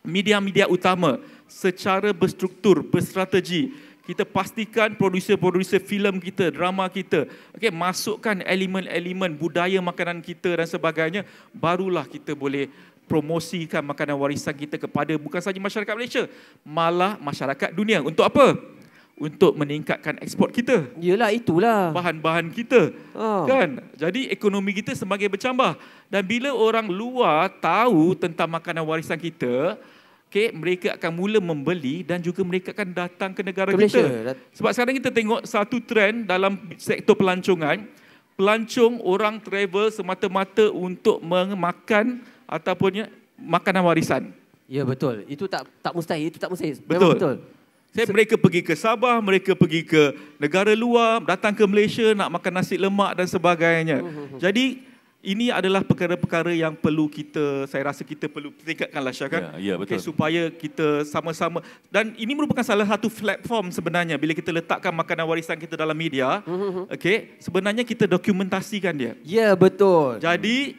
media utama secara berstruktur, berstrategi. Kita pastikan produser-produser filem kita, drama kita, masukkan elemen-elemen budaya makanan kita dan sebagainya, barulah kita boleh promosikan makanan warisan kita kepada bukan sahaja masyarakat Malaysia, malah masyarakat dunia. Untuk apa? Untuk meningkatkan ekspor kita. Yelah, itulah. Bahan-bahan kita. Kan? Jadi ekonomi kita semakin bercambah. Dan bila orang luar tahu tentang makanan warisan kita, mereka akan mula membeli dan juga mereka akan datang ke negara kita. Sebab sekarang kita tengok satu trend dalam sektor pelancongan. Pelancong orang travel semata-mata untuk memakan ataupun makanan warisan. Ya, betul. Itu tak mustahil. Betul. Mereka pergi ke Sabah, mereka pergi ke negara luar, datang ke Malaysia nak makan nasi lemak dan sebagainya. Jadi ini adalah perkara-perkara yang perlu saya rasa kita perlu tingkatkanlah, Syah, kan? Ya, betul. Supaya kita sama-sama, dan ini merupakan salah satu platform sebenarnya bila kita letakkan makanan warisan kita dalam media, sebenarnya kita dokumentasikan dia. Ya, betul. Jadi,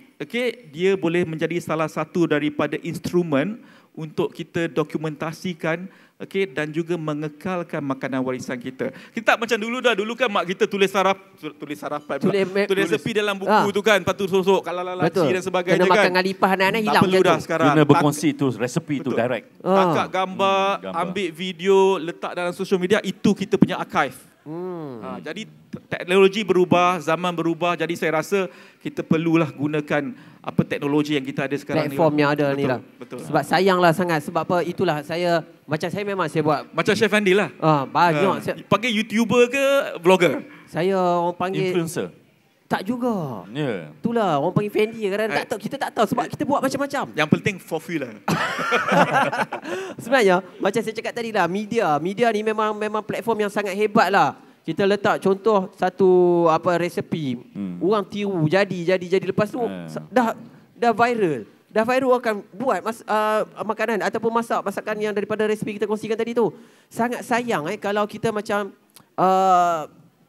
dia boleh menjadi salah satu daripada instrumen untuk kita dokumentasikan dan juga mengekalkan makanan warisan kita. Kita tak macam dulu dah. Dulu kan mak kita tulis resepi dalam buku tu kan. Lepas tu sosok kalalaci dan sebagainya kan. Kena makan dengan lipahan hilang. Tak perlu dah sekarang. Kena berkongsi tu resepi tu direct. Takat gambar, ambil video, letak dalam social media. Itu kita punya archive. Jadi teknologi berubah, zaman berubah. Jadi saya rasa kita perlulah gunakan teknologi yang kita ada sekarang. Platform yang ada ni lah. Betul. Sebab sayanglah sangat. Sebab apa, itulah saya memang saya buat. Macam Chef Andy lah. Banyak. Panggil YouTuber ke vlogger? Saya orang panggil influencer. Tak juga. Ya. Itulah orang panggil Fendi. Kadang-kadang tak tahu, kita tak tahu sebab kita buat macam-macam. Yang penting for free lah. Sebenarnya macam saya cakap tadi lah, media ni memang platform yang sangat hebat lah. Kita letak contoh satu resepi, orang tiru jadi lepas tu dah viral. Dah viral akan buat makanan ataupun masakan yang daripada resepi kita kongsikan tadi tu. Sangat sayang kalau kita macam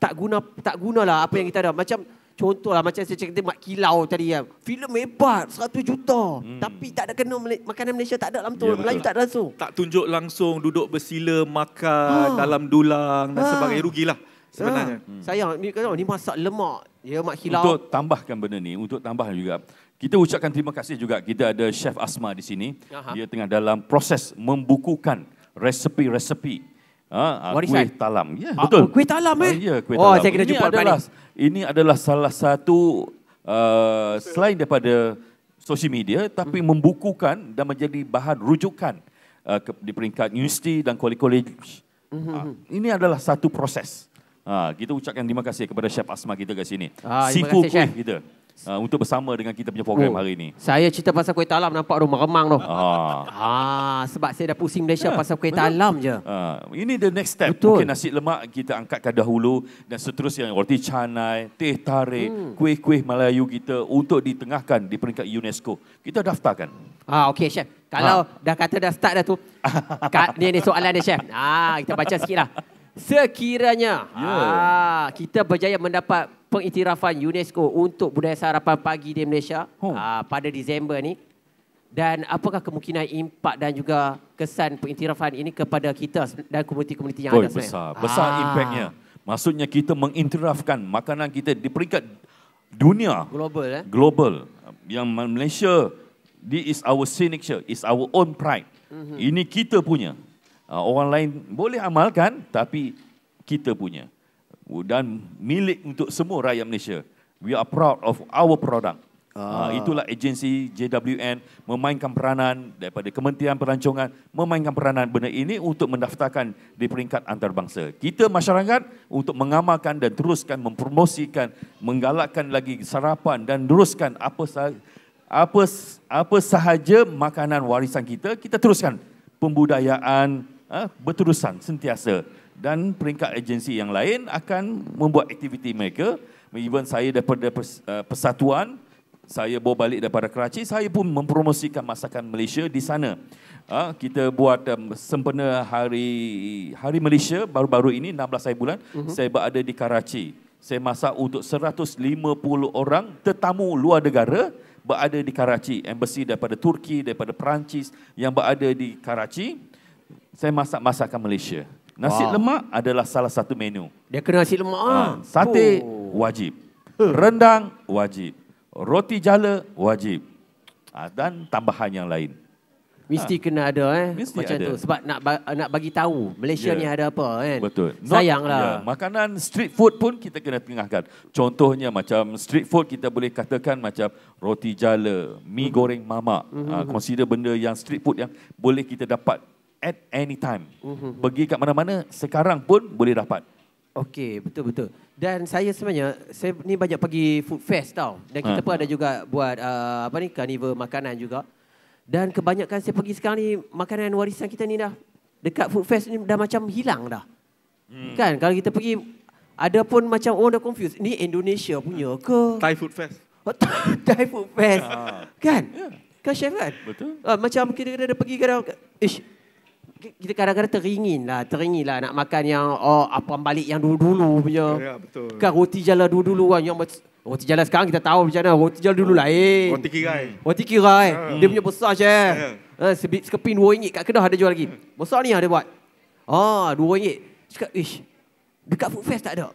tak gunalah apa yang kita ada. Macam contohlah macam saya cakap Mat Kilau tadi ya. Filem hebat 100 juta. Tapi tak ada kena makanan Malaysia, tak ada dalam tu. Melayu tak ada langsung. Tak tunjuk langsung duduk bersila makan dalam dulang dan sebagainya, rugilah sebenarnya. Sayang ni masak lemak. Ya, Mat Kilau. Untuk tambahkan benda ni, untuk tambah juga, kita ucapkan terima kasih juga. Kita ada Chef Asma di sini. Dia tengah dalam proses membukukan resepi-resepi kuih talam. Ya, betul. Kuih talam Ya, kuih talam. Saya kena jumpa ini adalah salah satu selain daripada sosial media, tapi membukukan dan menjadi bahan rujukan di peringkat universiti dan college. Ini adalah satu proses. Kita ucapkan terima kasih kepada Chef Asma kita kat sini. Sifu kuih kita. Untuk bersama dengan kita punya program hari ini. Saya cerita pasal kuih talam nampak remang-remang tu. Sebab saya dah pusing Malaysia pasal kuih talam je. Ini the next step. Mungkin nasi lemak kita angkatkan dahulu dan seterusnya roti canai, teh tarik, kuih-kuih Melayu kita untuk ditengahkan di peringkat UNESCO. Kita daftarkan. Okey, Chef. Kalau dah kata dah start dah tu. Ni soalan dia, Chef. Kita baca sikitlah. Sekiranya kita berjaya mendapat pengiktirafan UNESCO untuk budaya sarapan pagi di Malaysia pada Disember ni, dan apakah kemungkinan impak dan juga kesan pengiktirafan ini kepada kita dan komuniti-komuniti yang ada sebenarnya? Besar impaknya. Maksudnya kita mengiktirafkan makanan kita di peringkat dunia. Global. Yang Malaysia, this is our signature, is our own pride. Ini kita punya. Orang lain boleh amalkan, tapi kita punya. Dan milik untuk semua rakyat Malaysia. We are proud of our product. Itulah agensi JWN memainkan peranan daripada Kementerian Pelancongan, memainkan peranan benda ini untuk mendaftarkan di peringkat antarabangsa. Kita masyarakat untuk mengamalkan dan teruskan mempromosikan, menggalakkan lagi sarapan dan teruskan apa sahaja makanan warisan kita teruskan. Pembudayaan berterusan sentiasa, dan peringkat agensi yang lain akan membuat aktiviti mereka Even saya daripada persatuan, saya bawa balik daripada Karachi, saya pun mempromosikan masakan Malaysia di sana. Kita buat sempena hari Malaysia baru-baru ini 16 hari bulan, saya berada di Karachi. Saya masak untuk 150 orang tetamu luar negara berada di Karachi. Embassy daripada Turki, daripada Perancis yang berada di Karachi. Saya masak masakan Malaysia. Nasi lemak adalah salah satu menu. Dia kena nasi lemak. Sate wajib. Rendang wajib. Roti jala wajib. Dan tambahan yang lain. Mesti kena ada Mesti macam ada. tu. Sebab nak bagi tahu Malaysia ni ada apa kan. Betul. Sayanglah. Makanan street food pun kita kena tengahkan. Contohnya macam street food kita boleh katakan macam roti jala, mi goreng mamak. Consider benda yang street food yang boleh kita dapat at any time. Pergi kat mana-mana sekarang pun boleh dapat. Okey, betul-betul. Dan saya sebenarnya, saya ni banyak pergi food fest tau. Dan kita pun ada juga buat carnival makanan juga. Dan kebanyakan saya pergi sekarang ni, makanan warisan kita ni dah, dekat food fest ni dah macam hilang dah. Kan, kalau kita pergi, ada pun macam orang dah confused. Ni Indonesia punya ke? Thai Food Fest. Thai Food Fest. Kan? Kan chef kan? Betul. Macam kita ada pergi kadang, kita kadang-kadang teringin lah nak makan yang apa balik yang dulu-dulu punya. Ya, betul. Kan roti jala dulu-dulu kan yang roti jala sekarang kita tahu macam mana, roti jala dulu lain. Roti kirai. Roti kirai. Dia punya besar chef. Sekeping RM2 kat Kedah ada jual lagi. Besar ni ada buat. RM2. Cakap, dekat food fest tak ada.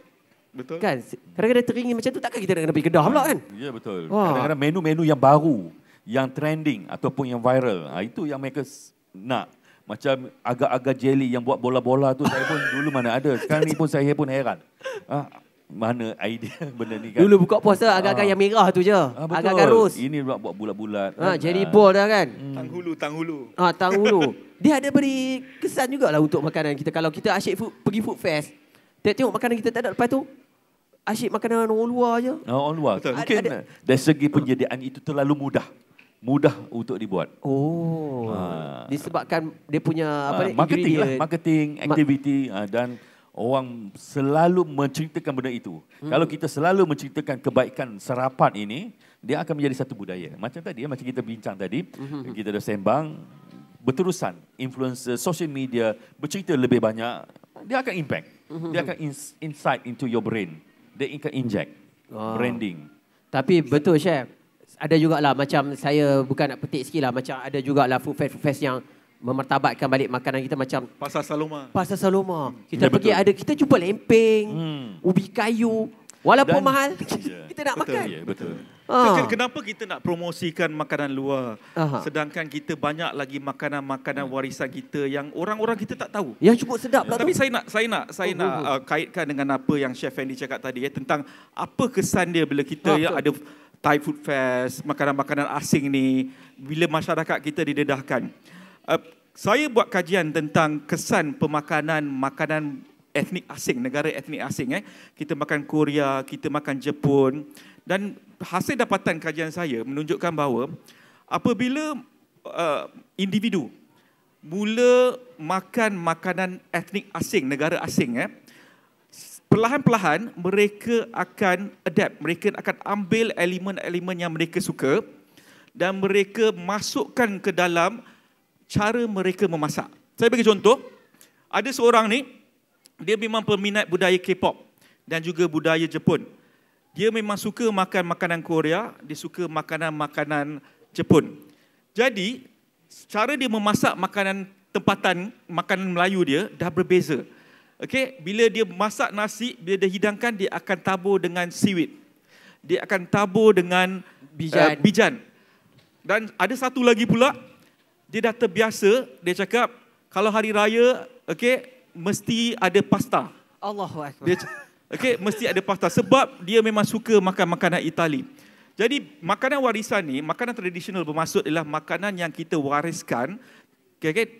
Betul. Kan? Kadang-kadang teringin macam tu, takkan kita nak pergi Kedah pula kan? Ya, betul. Kadang-kadang menu-menu yang baru, yang trending ataupun yang viral, itu yang mereka nak. Macam agak-agak jelly yang buat bola-bola tu saya pun dulu mana ada. Sekarang ni pun saya pun heran. Mana idea benda ni kan. Dulu buka puasa agak-agak yang merah tu je. Agak-agak rose. Ini buat bulat-bulat. Jelly ball dah kan. Tanghulu. Tanghulu. Dia ada beri kesan jugalah untuk makanan kita. Kalau kita asyik pergi food fest, tengok makanan kita tak ada, lepas tu asyik makanan orang luar je. Orang luar. Betul. Mungkin dari segi penyediaan itu terlalu mudah untuk dibuat. Disebabkan dia punya marketing, aktiviti dan orang selalu menceritakan benda itu. Kalau kita selalu menceritakan kebaikan sarapan ini, dia akan menjadi satu budaya. Macam tadi, macam kita bincang tadi, kita dah sembang, berterusan influencer social media bercerita lebih banyak, dia akan impact. Dia akan insight into your brain. Dia akan inject branding. Tapi betul chef, ada jugalah macam saya bukan nak petik sikit lah, macam ada jugalah food fest yang memartabatkan balik makanan kita macam Pasar Saloma. Kita pergi betul. Kita jumpa lempeng, ubi kayu. Walaupun mahal, kita nak makan. Ya, betul. Kenapa kita nak promosikan makanan luar? Sedangkan kita banyak lagi makanan-makanan warisan kita yang orang-orang kita tak tahu. Yang cukup sedap lah. Tapi saya nak kaitkan dengan apa yang Chef Andy cakap tadi tentang apa kesan dia bila kita ada Thai Food Fest, makanan-makanan asing ni, bila masyarakat kita didedahkan. Saya buat kajian tentang kesan pemakanan makanan etnik asing, negara etnik asing. Kita makan Korea, kita makan Jepun. Dan hasil dapatan kajian saya menunjukkan bahawa apabila individu mula makan makanan etnik asing, negara asing, perlahan-perlahan mereka akan adapt, mereka akan ambil elemen-elemen yang mereka suka dan mereka masukkan ke dalam cara mereka memasak. Saya bagi contoh, ada seorang ni, dia memang peminat budaya K-pop dan juga budaya Jepun. Dia memang suka makan makanan Korea, dia suka makanan-makanan Jepun. Jadi, cara dia memasak makanan tempatan, makanan Melayu dia dah berbeza. Okey, bila dia masak nasi, bila dia hidangkan, dia akan tabur dengan seaweed. Dia akan tabur dengan bijan. Dan ada satu lagi pula, dia dah terbiasa, dia cakap, kalau hari raya, mesti ada pasta. Allahu Akbar. Mesti ada pasta. Sebab dia memang suka makan makanan Itali. Jadi, makanan warisan ni, makanan tradisional bermaksud adalah makanan yang kita wariskan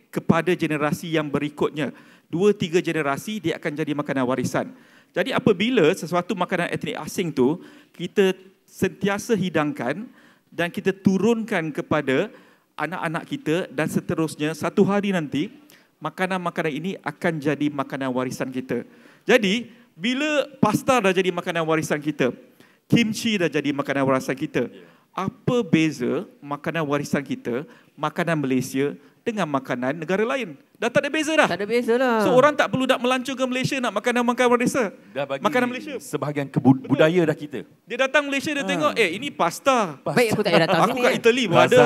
kepada generasi yang berikutnya. 2-3 generasi dia akan jadi makanan warisan. Jadi apabila sesuatu makanan etnik asing tu kita sentiasa hidangkan dan kita turunkan kepada anak-anak kita dan seterusnya, satu hari nanti makanan-makanan ini akan jadi makanan warisan kita. Jadi Bila pasta dah jadi makanan warisan kita, kimchi dah jadi makanan warisan kita, apa beza makanan warisan kita, makanan Malaysia dengan makanan negara lain? Dah tak ada beza dah. Tak ada beza lah. So orang tak perlu nak melancong ke Malaysia nak makanan-makanan warisan. Dah bagi makanan Malaysia. sebahagian budaya dah kita. Dia datang Malaysia, dia tengok, ini pasta. Baik aku tak payah datang Aku sini. kat Italy pun ada.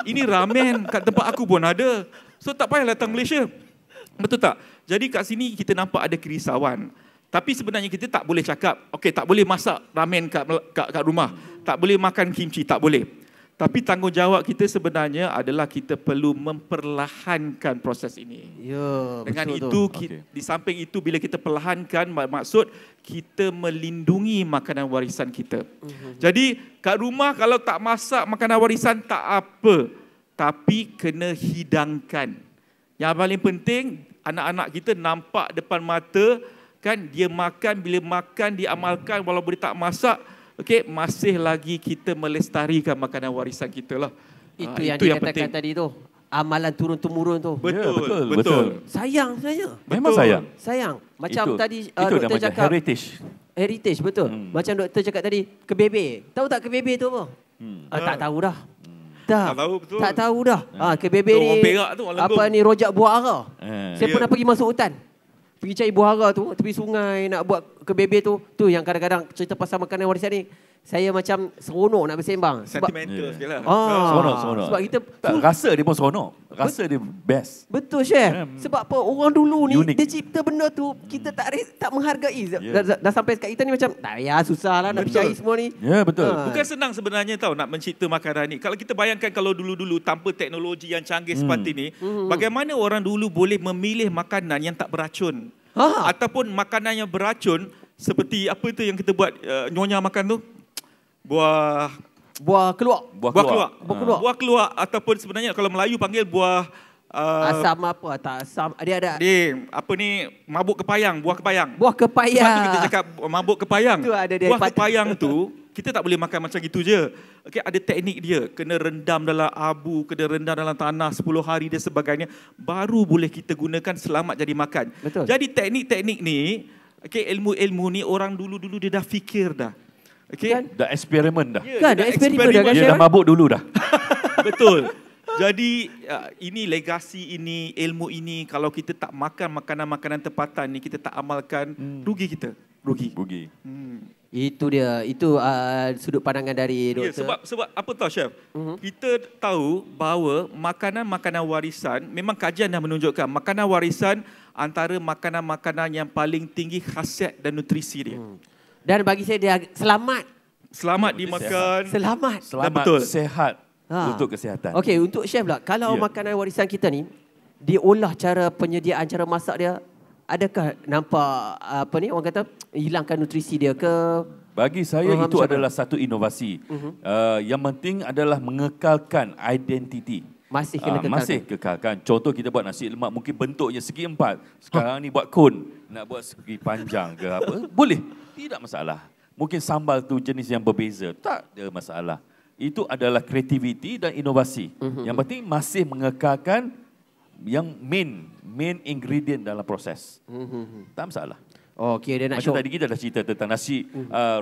Ini ramen kat tempat aku pun ada. So tak payah datang Malaysia. Betul tak? Jadi kat sini kita nampak ada kerisauan. Tapi sebenarnya kita tak boleh cakap, okey tak boleh masak ramen kat rumah. Tak boleh makan kimchi, tak boleh. Tapi tanggungjawab kita sebenarnya adalah kita perlu memperlahankan proses ini. Ya, dengan betul itu, di samping itu bila kita perlahankan, maksud kita melindungi makanan warisan kita. Jadi kat rumah kalau tak masak makanan warisan tak apa. Tapi kena hidangkan. Yang paling penting, anak-anak kita nampak depan mata, kan dia makan, bila makan diamalkan walaupun dia tak masak, okey, masih lagi kita melestarikan makanan warisan kita lah. Itu yang dikatakan tadi tu. Amalan turun-temurun tu. Betul, ya, betul. Sayang sebenarnya. Memang sayang. Sayang. Macam itu, tadi itu doktor cakap. heritage, betul. Macam doktor cakap tadi, kebebe. Tahu tak kebebe tu apa? Tak tahu dah. Tak tahu betul. Tak tahu dah. Kebebe ni orang Perak tu, orang apa ni, rojak buah ara. Saya Ya. pernah pergi masuk hutan. Pergi cari buah ara tu, tepi sungai nak buat kebebe tu. Tu yang kadang-kadang cerita pasal makanan warisan ni. Saya macam seronok nak bersembang. Sentimental sikit lah. Seronok. Sebab kita rasa dia pun seronok. Rasa dia best. Betul, Chef. Sebab apa orang dulu ni Unik. dia cipta benda tu, kita tak menghargai. Dah sampai kat kita ni macam tak payah, susah lah nak Betul. cari semua ni. Ya, betul. Bukan senang sebenarnya tahu nak mencipta makanan ni. Kalau kita bayangkan kalau dulu-dulu tanpa teknologi yang canggih seperti ni, bagaimana orang dulu boleh memilih makanan yang tak beracun? Ataupun makanan yang beracun seperti apa tu yang kita buat nyonya makan tu? Buah keluak. Buah keluak ataupun sebenarnya kalau Melayu panggil buah Asam apa? Tak asam. Dia ada. Apa ni, mabuk kepayang, buah kepayang. Buah kepayang. Sebab tu kita cakap mabuk kepayang. Tu ada dia. Buah kepayang tu kita tak boleh makan macam itu je. Okey, ada teknik dia. Kena rendam dalam abu, kena rendam dalam tanah 10 hari dan sebagainya, baru boleh kita gunakan selamat jadi makan. Betul. Jadi teknik-teknik ni, okey, ilmu-ilmu ni orang dulu-dulu dia dah fikir dah. Okey. Kan? Dah eksperimen dah. Kan, dah eksperimen dah kan, Dia dah mabuk dulu dah. Betul. Jadi ini legasi ini, ilmu ini, kalau kita tak makan makanan-makanan tempatan ni, kita tak amalkan, rugi kita. Rugi. Itu dia. Itu sudut pandangan dari doktor. Ya, sebab apa tahu, Chef? Kita tahu bahawa makanan-makanan warisan, memang kajian dah menunjukkan makanan warisan antara makanan-makanan yang paling tinggi khasiat dan nutrisi dia. Dan bagi saya dia selamat. Selamat dimakan. Selamat. Betul. Sehat untuk kesihatan. Okey, untuk Chef lah, kalau makanan warisan kita ni diolah, cara penyediaan, cara masak dia, adakah nampak apa ni orang kata hilangkan nutrisi dia ke? Bagi saya itu adalah satu inovasi. Yang penting adalah mengekalkan identiti. Masih kena kekalkan. Masih kekalkan. Contoh kita buat nasi lemak, mungkin bentuknya segi empat. Sekarang ni buat kon. Nak buat segi panjang ke apa, boleh. Tidak masalah. Mungkin sambal tu jenis yang berbeza. Tak ada masalah. Itu adalah kreativiti dan inovasi. Yang penting masih mengekalkan yang main ingredient dalam proses. Tak masalah. Okey, dia nak Macam show. tadi kita dah cerita tentang nasi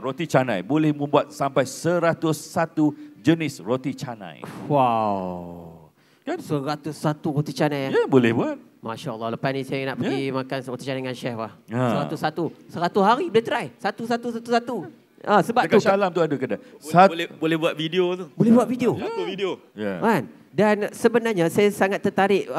roti canai. Boleh membuat sampai 101 jenis roti canai. Wow. Kan? 101 roti canai ya? Ya, boleh buat. Masya Allah. Lepas ni saya nak pergi makan roti canai dengan Chef lah. Ya. 101 hari boleh try. Satu. Sebab Dekat tu Shah Alam tu ada kedai. Boleh buat video tu. boleh buat video. Satu video. Ya. Kan? Dan sebenarnya saya sangat tertarik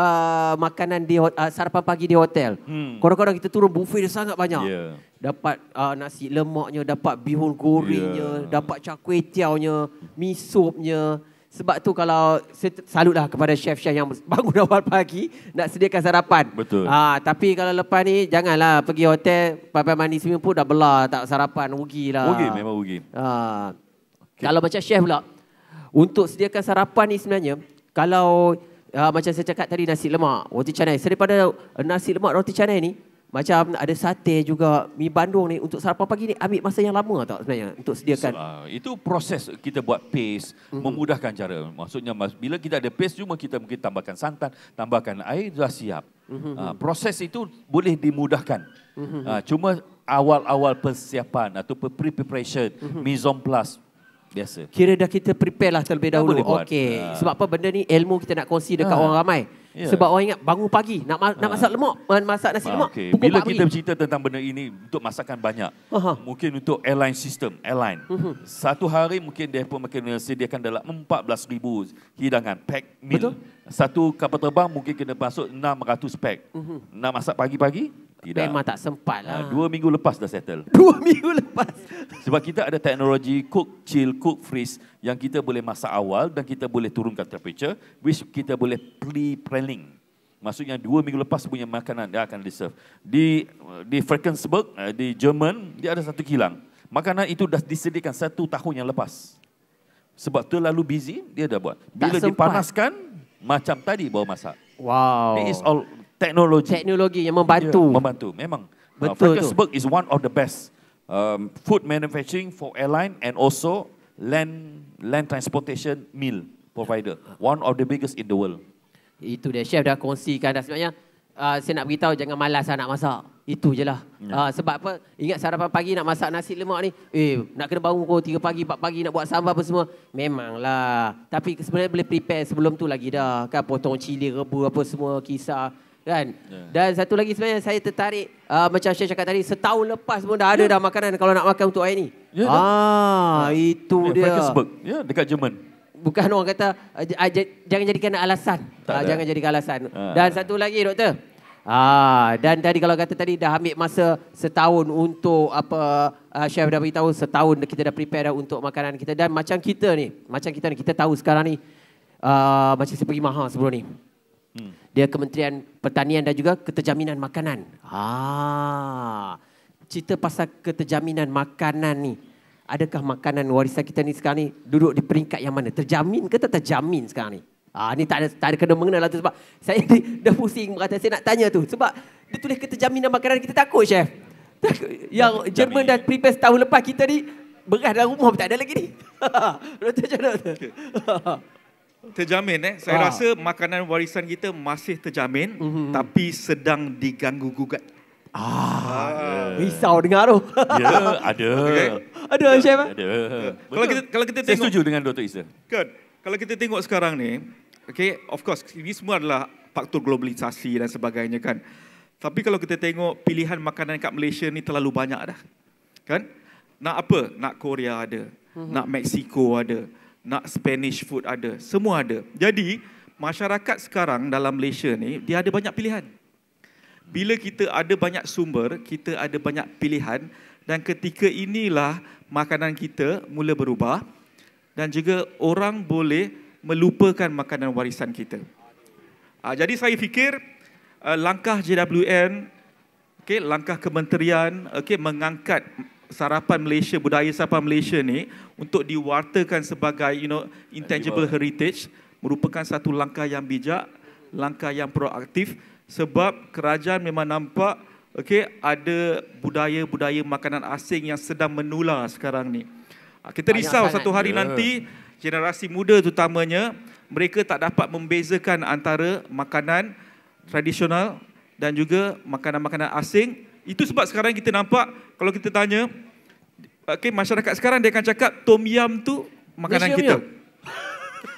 makanan di sarapan pagi di hotel. Kadang-kadang kita turun buffet dia sangat banyak. Ya. Dapat nasi lemaknya, dapat bihun gorengnya, dapat char kway teownya, mi supnya. Sebab tu kalau saya salutlah kepada chef-chef yang bangun awal pagi nak sediakan sarapan. Betul. Tapi kalau lepas ni janganlah pergi hotel papai mandi swimming pool dah belah tak sarapan, rugilah. Rugi, memang rugi. Kalau macam chef pula, untuk sediakan sarapan ni sebenarnya, kalau macam saya cakap tadi nasi lemak, roti canai, daripada nasi lemak roti canai ni, macam ada sate juga, mi Bandung ni, untuk sarapan pagi ni ambil masa yang lama tak sebenarnya untuk sediakan? Itu proses kita buat paste, memudahkan cara. Maksudnya bila kita ada paste, cuma kita mungkin tambahkan santan, tambahkan air, dah siap. Proses itu boleh dimudahkan. Cuma awal-awal persiapan atau pre-preparation, mise en place biasa. Kira dah kita prepare lah terlebih dahulu. Okey. Sebab apa benda ni ilmu kita nak kongsi dekat orang ramai. Sebab orang ingat bangun pagi nak masak lemak, masak nasi lemak. Okay. Bila kita bercerita tentang benda ini untuk masakan banyak. Mungkin untuk airline system, satu hari mungkin dia pun makin sediakan dalam 14,000 hidangan pack meal. Betul? Satu kapal terbang mungkin kena masuk 600 pack. Nak masak pagi-pagi? Tidak. Memang tak sempat lah. 2 minggu lepas dah settle. 2 minggu lepas. Sebab kita ada teknologi cook, chill, cook, freeze yang kita boleh masak awal dan kita boleh turunkan temperature, which kita boleh pre-planning. Maksudnya 2 minggu lepas punya makanan dia akan di-serve. Di Frankenberg, di Jerman, dia ada satu kilang. Makanan itu dah disediakan 1 tahun yang lepas. Sebab terlalu busy, dia dah buat. Bila dipanaskan, macam tadi baru masak. Wow. It is all teknologi yang membantu. Membantu, memang. Betul. Frankenberg is one of the best food manufacturing for airline and also land transportation meal provider. One of the biggest in the world. Itu dia, chef dah kongsikan dah. Sebenarnya saya nak beritahu jangan malas nak masak. Itu je lah. Sebab apa? Ingat sarapan pagi nak masak nasi lemak ni. Nak kena bangun pukul 3 pagi, 4 pagi nak buat sambal apa semua. Memanglah. Tapi sebenarnya boleh prepare sebelum tu lagi dah. Kan potong cili, rebu apa semua, kisar. Kan? Dan satu lagi sebenarnya saya tertarik. Macam Syed cakap tadi, setahun lepas pun dah ada dah makanan kalau nak makan untuk hari ni. Itu dia. Frankenberg. Dekat Jerman. Bukan orang kata jangan jadikan alasan. Jangan jadikan alasan. Dan satu lagi doktor. Dan tadi kalau kata tadi dah ambil masa setahun untuk apa chef dah beritahu setahun kita dah prepare dah untuk makanan kita. Dan macam kita ni kita tahu sekarang ni macam saya pergi Maha sebelum ni. Dia Kementerian Pertanian dan juga Keterjaminan Makanan. Cerita pasal keterjaminan makanan ni. Adakah makanan warisan kita ni sekarang ni duduk di peringkat yang mana? Terjamin ke tak terjamin sekarang ni? Ni tak ada kena mengena lah tu sebab saya dah pusing berkata saya nak tanya tu. Sebab dia tulis keterjaminan makanan kita takut chef. Yang Jerman dah prepare setahun lepas kita ni beras dalam rumah pun tak ada lagi ni. Doktor macam mana tu? Terjamin saya rasa makanan warisan kita masih terjamin tapi sedang diganggu-gugat. Risau dengar tu. Ya, ada. Okay. Ada chef? Ada. Kalau kita saya tengok, setuju dengan Dr. Isa. Kan? Kalau kita tengok sekarang ni, of course ini semua adalah faktor globalisasi dan sebagainya kan. Tapi kalau kita tengok pilihan makanan kat Malaysia ni terlalu banyak dah. Kan? Nak apa? Nak Korea ada, nak Mexico ada, nak Spanish food ada, semua ada. Jadi, masyarakat sekarang dalam Malaysia ni, dia ada banyak pilihan. Bila kita ada banyak sumber, kita ada banyak pilihan dan ketika inilah makanan kita mula berubah dan juga orang boleh melupakan makanan warisan kita. Jadi saya fikir langkah JWN, langkah kementerian mengangkat sarapan Malaysia, budaya sarapan Malaysia ni untuk diwartakan sebagai intangible heritage merupakan satu langkah yang bijak, langkah yang proaktif sebab kerajaan memang nampak ada budaya-budaya makanan asing yang sedang menular sekarang ni. Kita risau satu hari nanti generasi muda terutamanya mereka tak dapat membezakan antara makanan tradisional dan juga makanan-makanan asing. Itu sebab sekarang kita nampak kalau kita tanya masyarakat sekarang dia akan cakap tom yum tu makanan kita.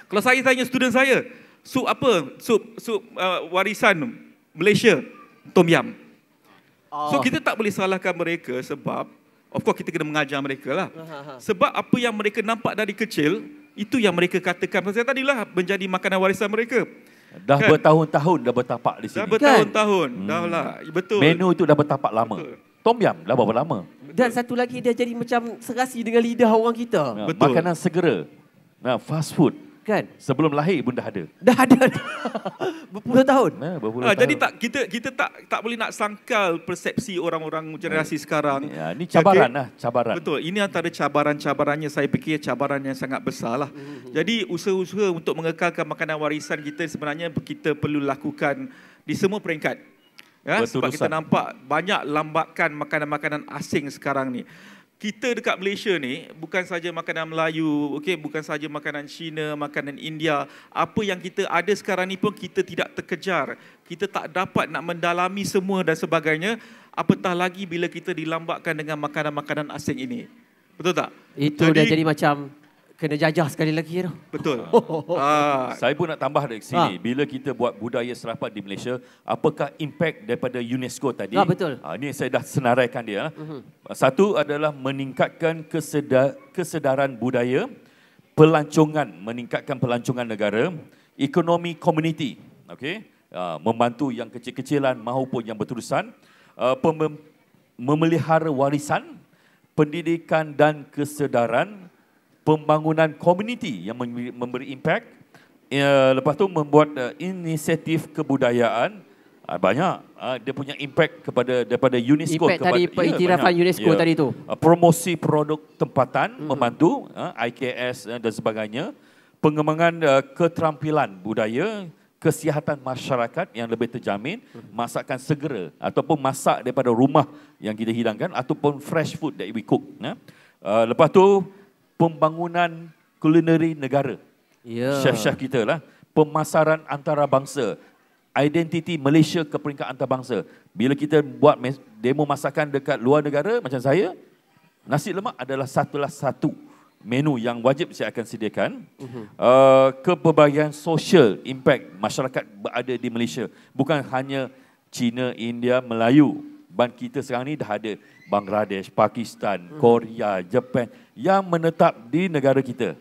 Kalau saya tanya student saya, sup apa? Sup warisan Malaysia, tom yum. So kita tak boleh salahkan mereka sebab of course kita kena mengajar mereka lah. Sebab apa yang mereka nampak dari kecil itu yang mereka katakan pasal tadilah menjadi makanan warisan mereka. Dah bertahun-tahun dah bertapak di sini. Dah bertahun-tahun. Dah lah, betul. Menu itu dah bertapak lama. Betul. Tom yum dah berapa lama? Dan satu lagi dia jadi macam serasi dengan lidah orang kita. Betul. Makanan segera. Fast food. Kan? Sebelum lahir pun dah ada. Dah ada. Berpuluh tahun. Berpuluh tahun. Jadi kita tak boleh nak sangkal persepsi orang-orang generasi sekarang. Ini cabaran lah, cabaran. Betul. Ini antara cabaran-cabarannya saya fikir cabaran yang sangat besar lah. Jadi usaha-usaha untuk mengekalkan makanan warisan kita sebenarnya kita perlu lakukan di semua peringkat. Sebab kita nampak banyak lambakan makanan-makanan asing sekarang ni. Kita dekat Malaysia ni bukan saja makanan Melayu, bukan saja makanan Cina, makanan India. Apa yang kita ada sekarang ni pun kita tidak terkejar. Kita tak dapat nak mendalami semua dan sebagainya. apatah lagi bila kita dilambakkan dengan makanan-makanan asing ini. Betul tak? Itu dah jadi macam kena jajah sekali lagi tu. Betul. Saya pun nak tambah dari sini. Bila kita buat budaya sarapan di Malaysia, apakah impact daripada UNESCO tadi? Betul. Ini saya dah senaraikan dia. Satu adalah meningkatkan kesedaran budaya, meningkatkan pelancongan negara, ekonomi komuniti, membantu yang kecil-kecilan maupun yang berterusan, memelihara warisan, pendidikan dan kesedaran, pembangunan komuniti yang memberi impact, lepas tu membuat inisiatif kebudayaan, banyak dia punya impact daripada UNESCO. Impact tadi, pengiktirafan UNESCO tadi tu. Promosi produk tempatan, membantu, IKS dan sebagainya, pengembangan keterampilan budaya, kesihatan masyarakat yang lebih terjamin, masakan segera ataupun masak daripada rumah yang kita hidangkan ataupun fresh food that we cook. Lepas tu pembangunan kulineri negara. Chef-chef kita lah. Pemasaran antarabangsa. Identiti Malaysia ke peringkat antarabangsa. Bila kita buat demo masakan dekat luar negara macam saya, nasi lemak adalah satu menu yang wajib saya akan sediakan. Kepelbagaian sosial impact masyarakat berada di Malaysia. Bukan hanya China, India, Melayu. Ban kita sekarang ni dah ada Bangladesh, Pakistan, Korea, Jepun yang menetap di negara kita.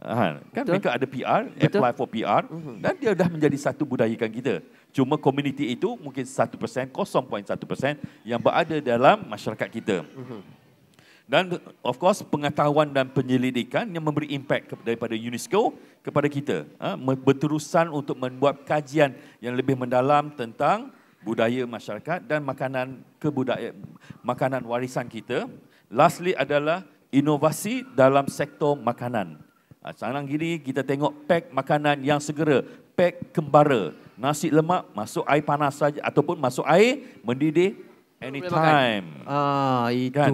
Kan mereka ada PR, apply for PR, dan dia dah menjadi satu budayakan kita. Cuma komuniti itu mungkin 1%, 0.1% yang berada dalam masyarakat kita. Dan of course pengetahuan dan penyelidikan yang memberi impact daripada UNESCO kepada kita. Berterusan untuk membuat kajian yang lebih mendalam tentang budaya masyarakat dan makanan warisan kita. Lastly adalah inovasi dalam sektor makanan. Sekarang gini kita tengok pack makanan yang segera, pack kembara, nasi lemak masuk air panas saja ataupun masuk air mendidih anytime.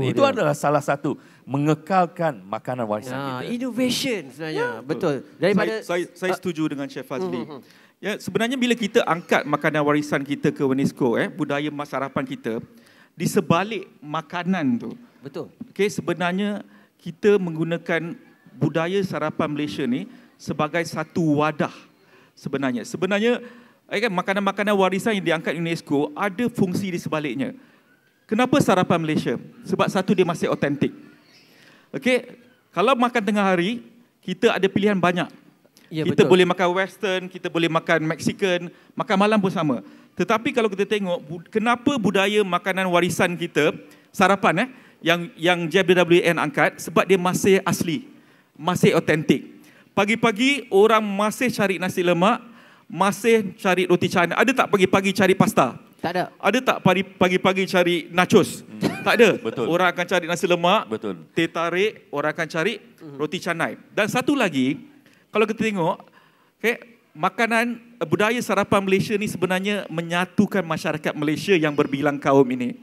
Itu adalah salah satu mengekalkan makanan warisan kita. Innovation sebenarnya. Betul. Daripada saya setuju dengan Chef Fazli. Ya, sebenarnya bila kita angkat makanan warisan kita ke UNESCO, budaya sarapan kita, di sebalik makanan tu. Betul. Sebenarnya kita menggunakan budaya sarapan Malaysia ni sebagai satu wadah sebenarnya. Sebenarnya makanan-makanan warisan yang diangkat UNESCO ada fungsi di sebaliknya. Kenapa sarapan Malaysia? Sebab satu, dia masih autentik. Kalau makan tengah hari, kita ada pilihan banyak. Ya, kita betul. boleh makan western, kita boleh makan Mexican, makan malam pun sama. Tetapi kalau kita tengok kenapa budaya makanan warisan kita, sarapan yang JWN angkat, sebab dia masih asli, masih autentik. Pagi-pagi orang masih cari nasi lemak, masih cari roti canai. Ada tak pagi-pagi cari pasta? Tak ada. Ada tak pagi-pagi cari nachos? Tak ada. Betul. Orang akan cari nasi lemak, teh tarik, orang akan cari roti canai. Dan satu lagi, kalau kita tengok, makanan budaya sarapan Malaysia ni sebenarnya menyatukan masyarakat Malaysia yang berbilang kaum ini.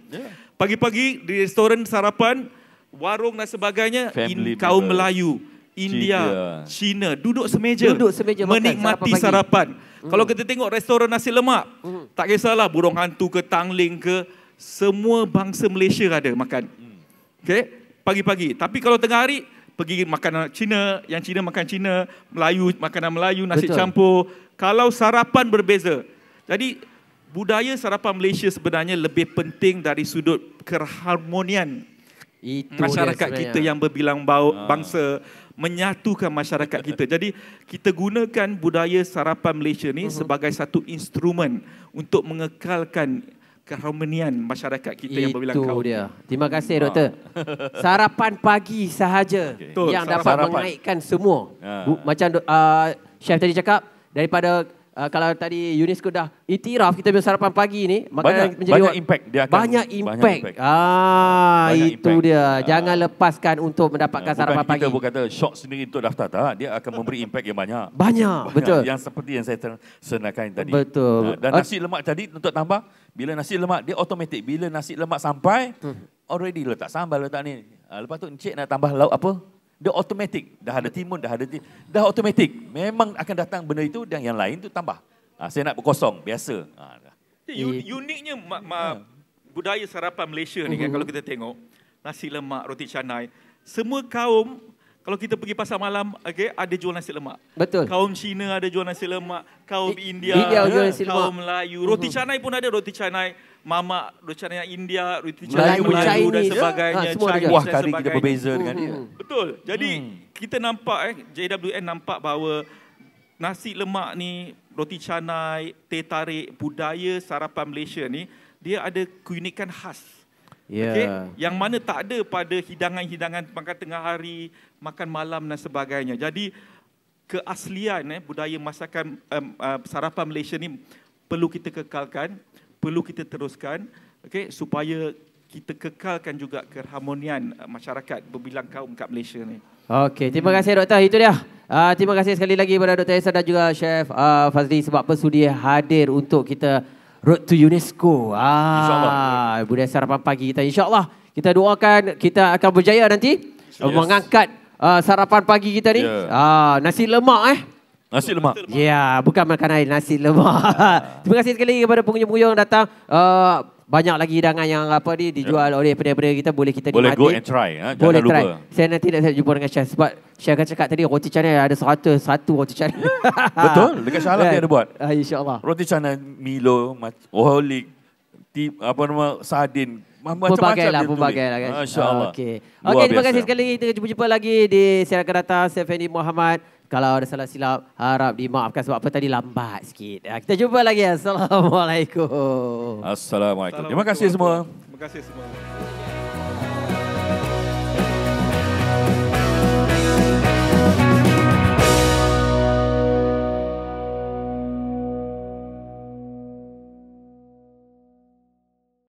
Pagi-pagi di restoran sarapan, warung dan sebagainya, kaum Melayu, India, Cina duduk semeja menikmati sarapan. Kalau kita tengok restoran nasi lemak, tak kisahlah burung hantu ke tangling ke, semua bangsa Malaysia ada makan. Pagi-pagi. Tapi kalau tengah hari, pergi makan Cina, yang Cina makan Cina, Melayu makanan Melayu, nasi campur. Kalau sarapan berbeza. Jadi budaya sarapan Malaysia sebenarnya lebih penting dari sudut keharmonian masyarakat kita yang berbilang bangsa, menyatukan masyarakat kita. Jadi kita gunakan budaya sarapan Malaysia ni sebagai satu instrumen untuk mengekalkan keharmonian masyarakat kita yang berbilang kaum. Itu dia. Terima kasih Doktor. Sarapan pagi sahaja yang dapat mengaitkan semua. Macam Chef tadi cakap, daripada kalau tadi UNESCO dah iktiraf kita punya sarapan pagi ni, maka banyak impact dia akan banyak impact. Itu dia. Jangan lepaskan untuk mendapatkan sarapan pagi. Kita bukan kata shock sendiri untuk daftar, tak. Dia akan memberi impact yang banyak. Banyak, betul. Yang seperti yang saya senarkan tadi. Betul. Dan nasi lemak tadi untuk tambah, bila nasi lemak dia automatik. Bila nasi lemak sampai, already letak sambal, letak ni. Lepas tu encik nak tambah lauk apa? Dia automatik. Dah ada timun, dah automatik. Memang akan datang benda itu dan yang lain tu tambah. Saya nak berkosong, biasa. Uniknya budaya sarapan Malaysia ni kan, kalau kita tengok, nasi lemak, roti canai, semua kaum, kalau kita pergi pasar malam, okay, ada jual nasi lemak. Betul. Kaum Cina ada jual nasi lemak, kaum India jual nasi lemak. Kaum Melayu. Roti canai pun ada, roti canai mamak, roti canai India, roti Melayu, canai Melayu dan Chinese, sebagainya. Chinese Kuah dan kari kita sebagainya. berbeza dengan dia. Betul. Jadi kita nampak, JWN nampak bahawa nasi lemak ni, roti canai, teh tarik, budaya sarapan Malaysia ni, dia ada keunikan khas. Ya. Okay? Yang mana tak ada pada hidangan-hidangan makan tengah hari, makan malam dan sebagainya. Jadi keaslian budaya masakan sarapan Malaysia ni perlu kita kekalkan, perlu kita teruskan, okay, supaya kita kekalkan juga keharmonian masyarakat berbilang kaum kat Malaysia ni. Okey, terima kasih Doktor. Itu dia. Terima kasih sekali lagi kepada Dr. Ehsan dan juga Chef Fazli sebab apa sudi hadir untuk kita Road to UNESCO. InsyaAllah. Budaya sarapan pagi kita. InsyaAllah kita doakan kita akan berjaya nanti mengangkat sarapan pagi kita ni. Nasi lemak Nasi lemak. Ya, bukan makan air, nasi lemak. Terima kasih sekali kepada pengunjung-pengunjung yang datang. Banyak lagi hidangan yang dijual oleh pendengar kita, boleh kita boleh nikmati. go and try. Boleh Jangan try. lupa. Saya nanti nak jumpa dengan Chef sebab Chef akan cakap tadi roti canai ada 101 roti canai. Betul, dekat Shah Alam dia ada buat. InsyaAllah. Roti canai, Milo, Holik, sardin, macam-macam dia pelbagai lah kan. Masya-Allah. Okey, terima kasih sekali lagi. Kita jumpa lagi di siaran akan datang. Saya Fendi Muhammad. Kalau ada salah silap, harap dimaafkan sebab apa tadi lambat sikit. Kita jumpa lagi. Assalamualaikum. Assalamualaikum. Terima kasih semua. Terima kasih semua.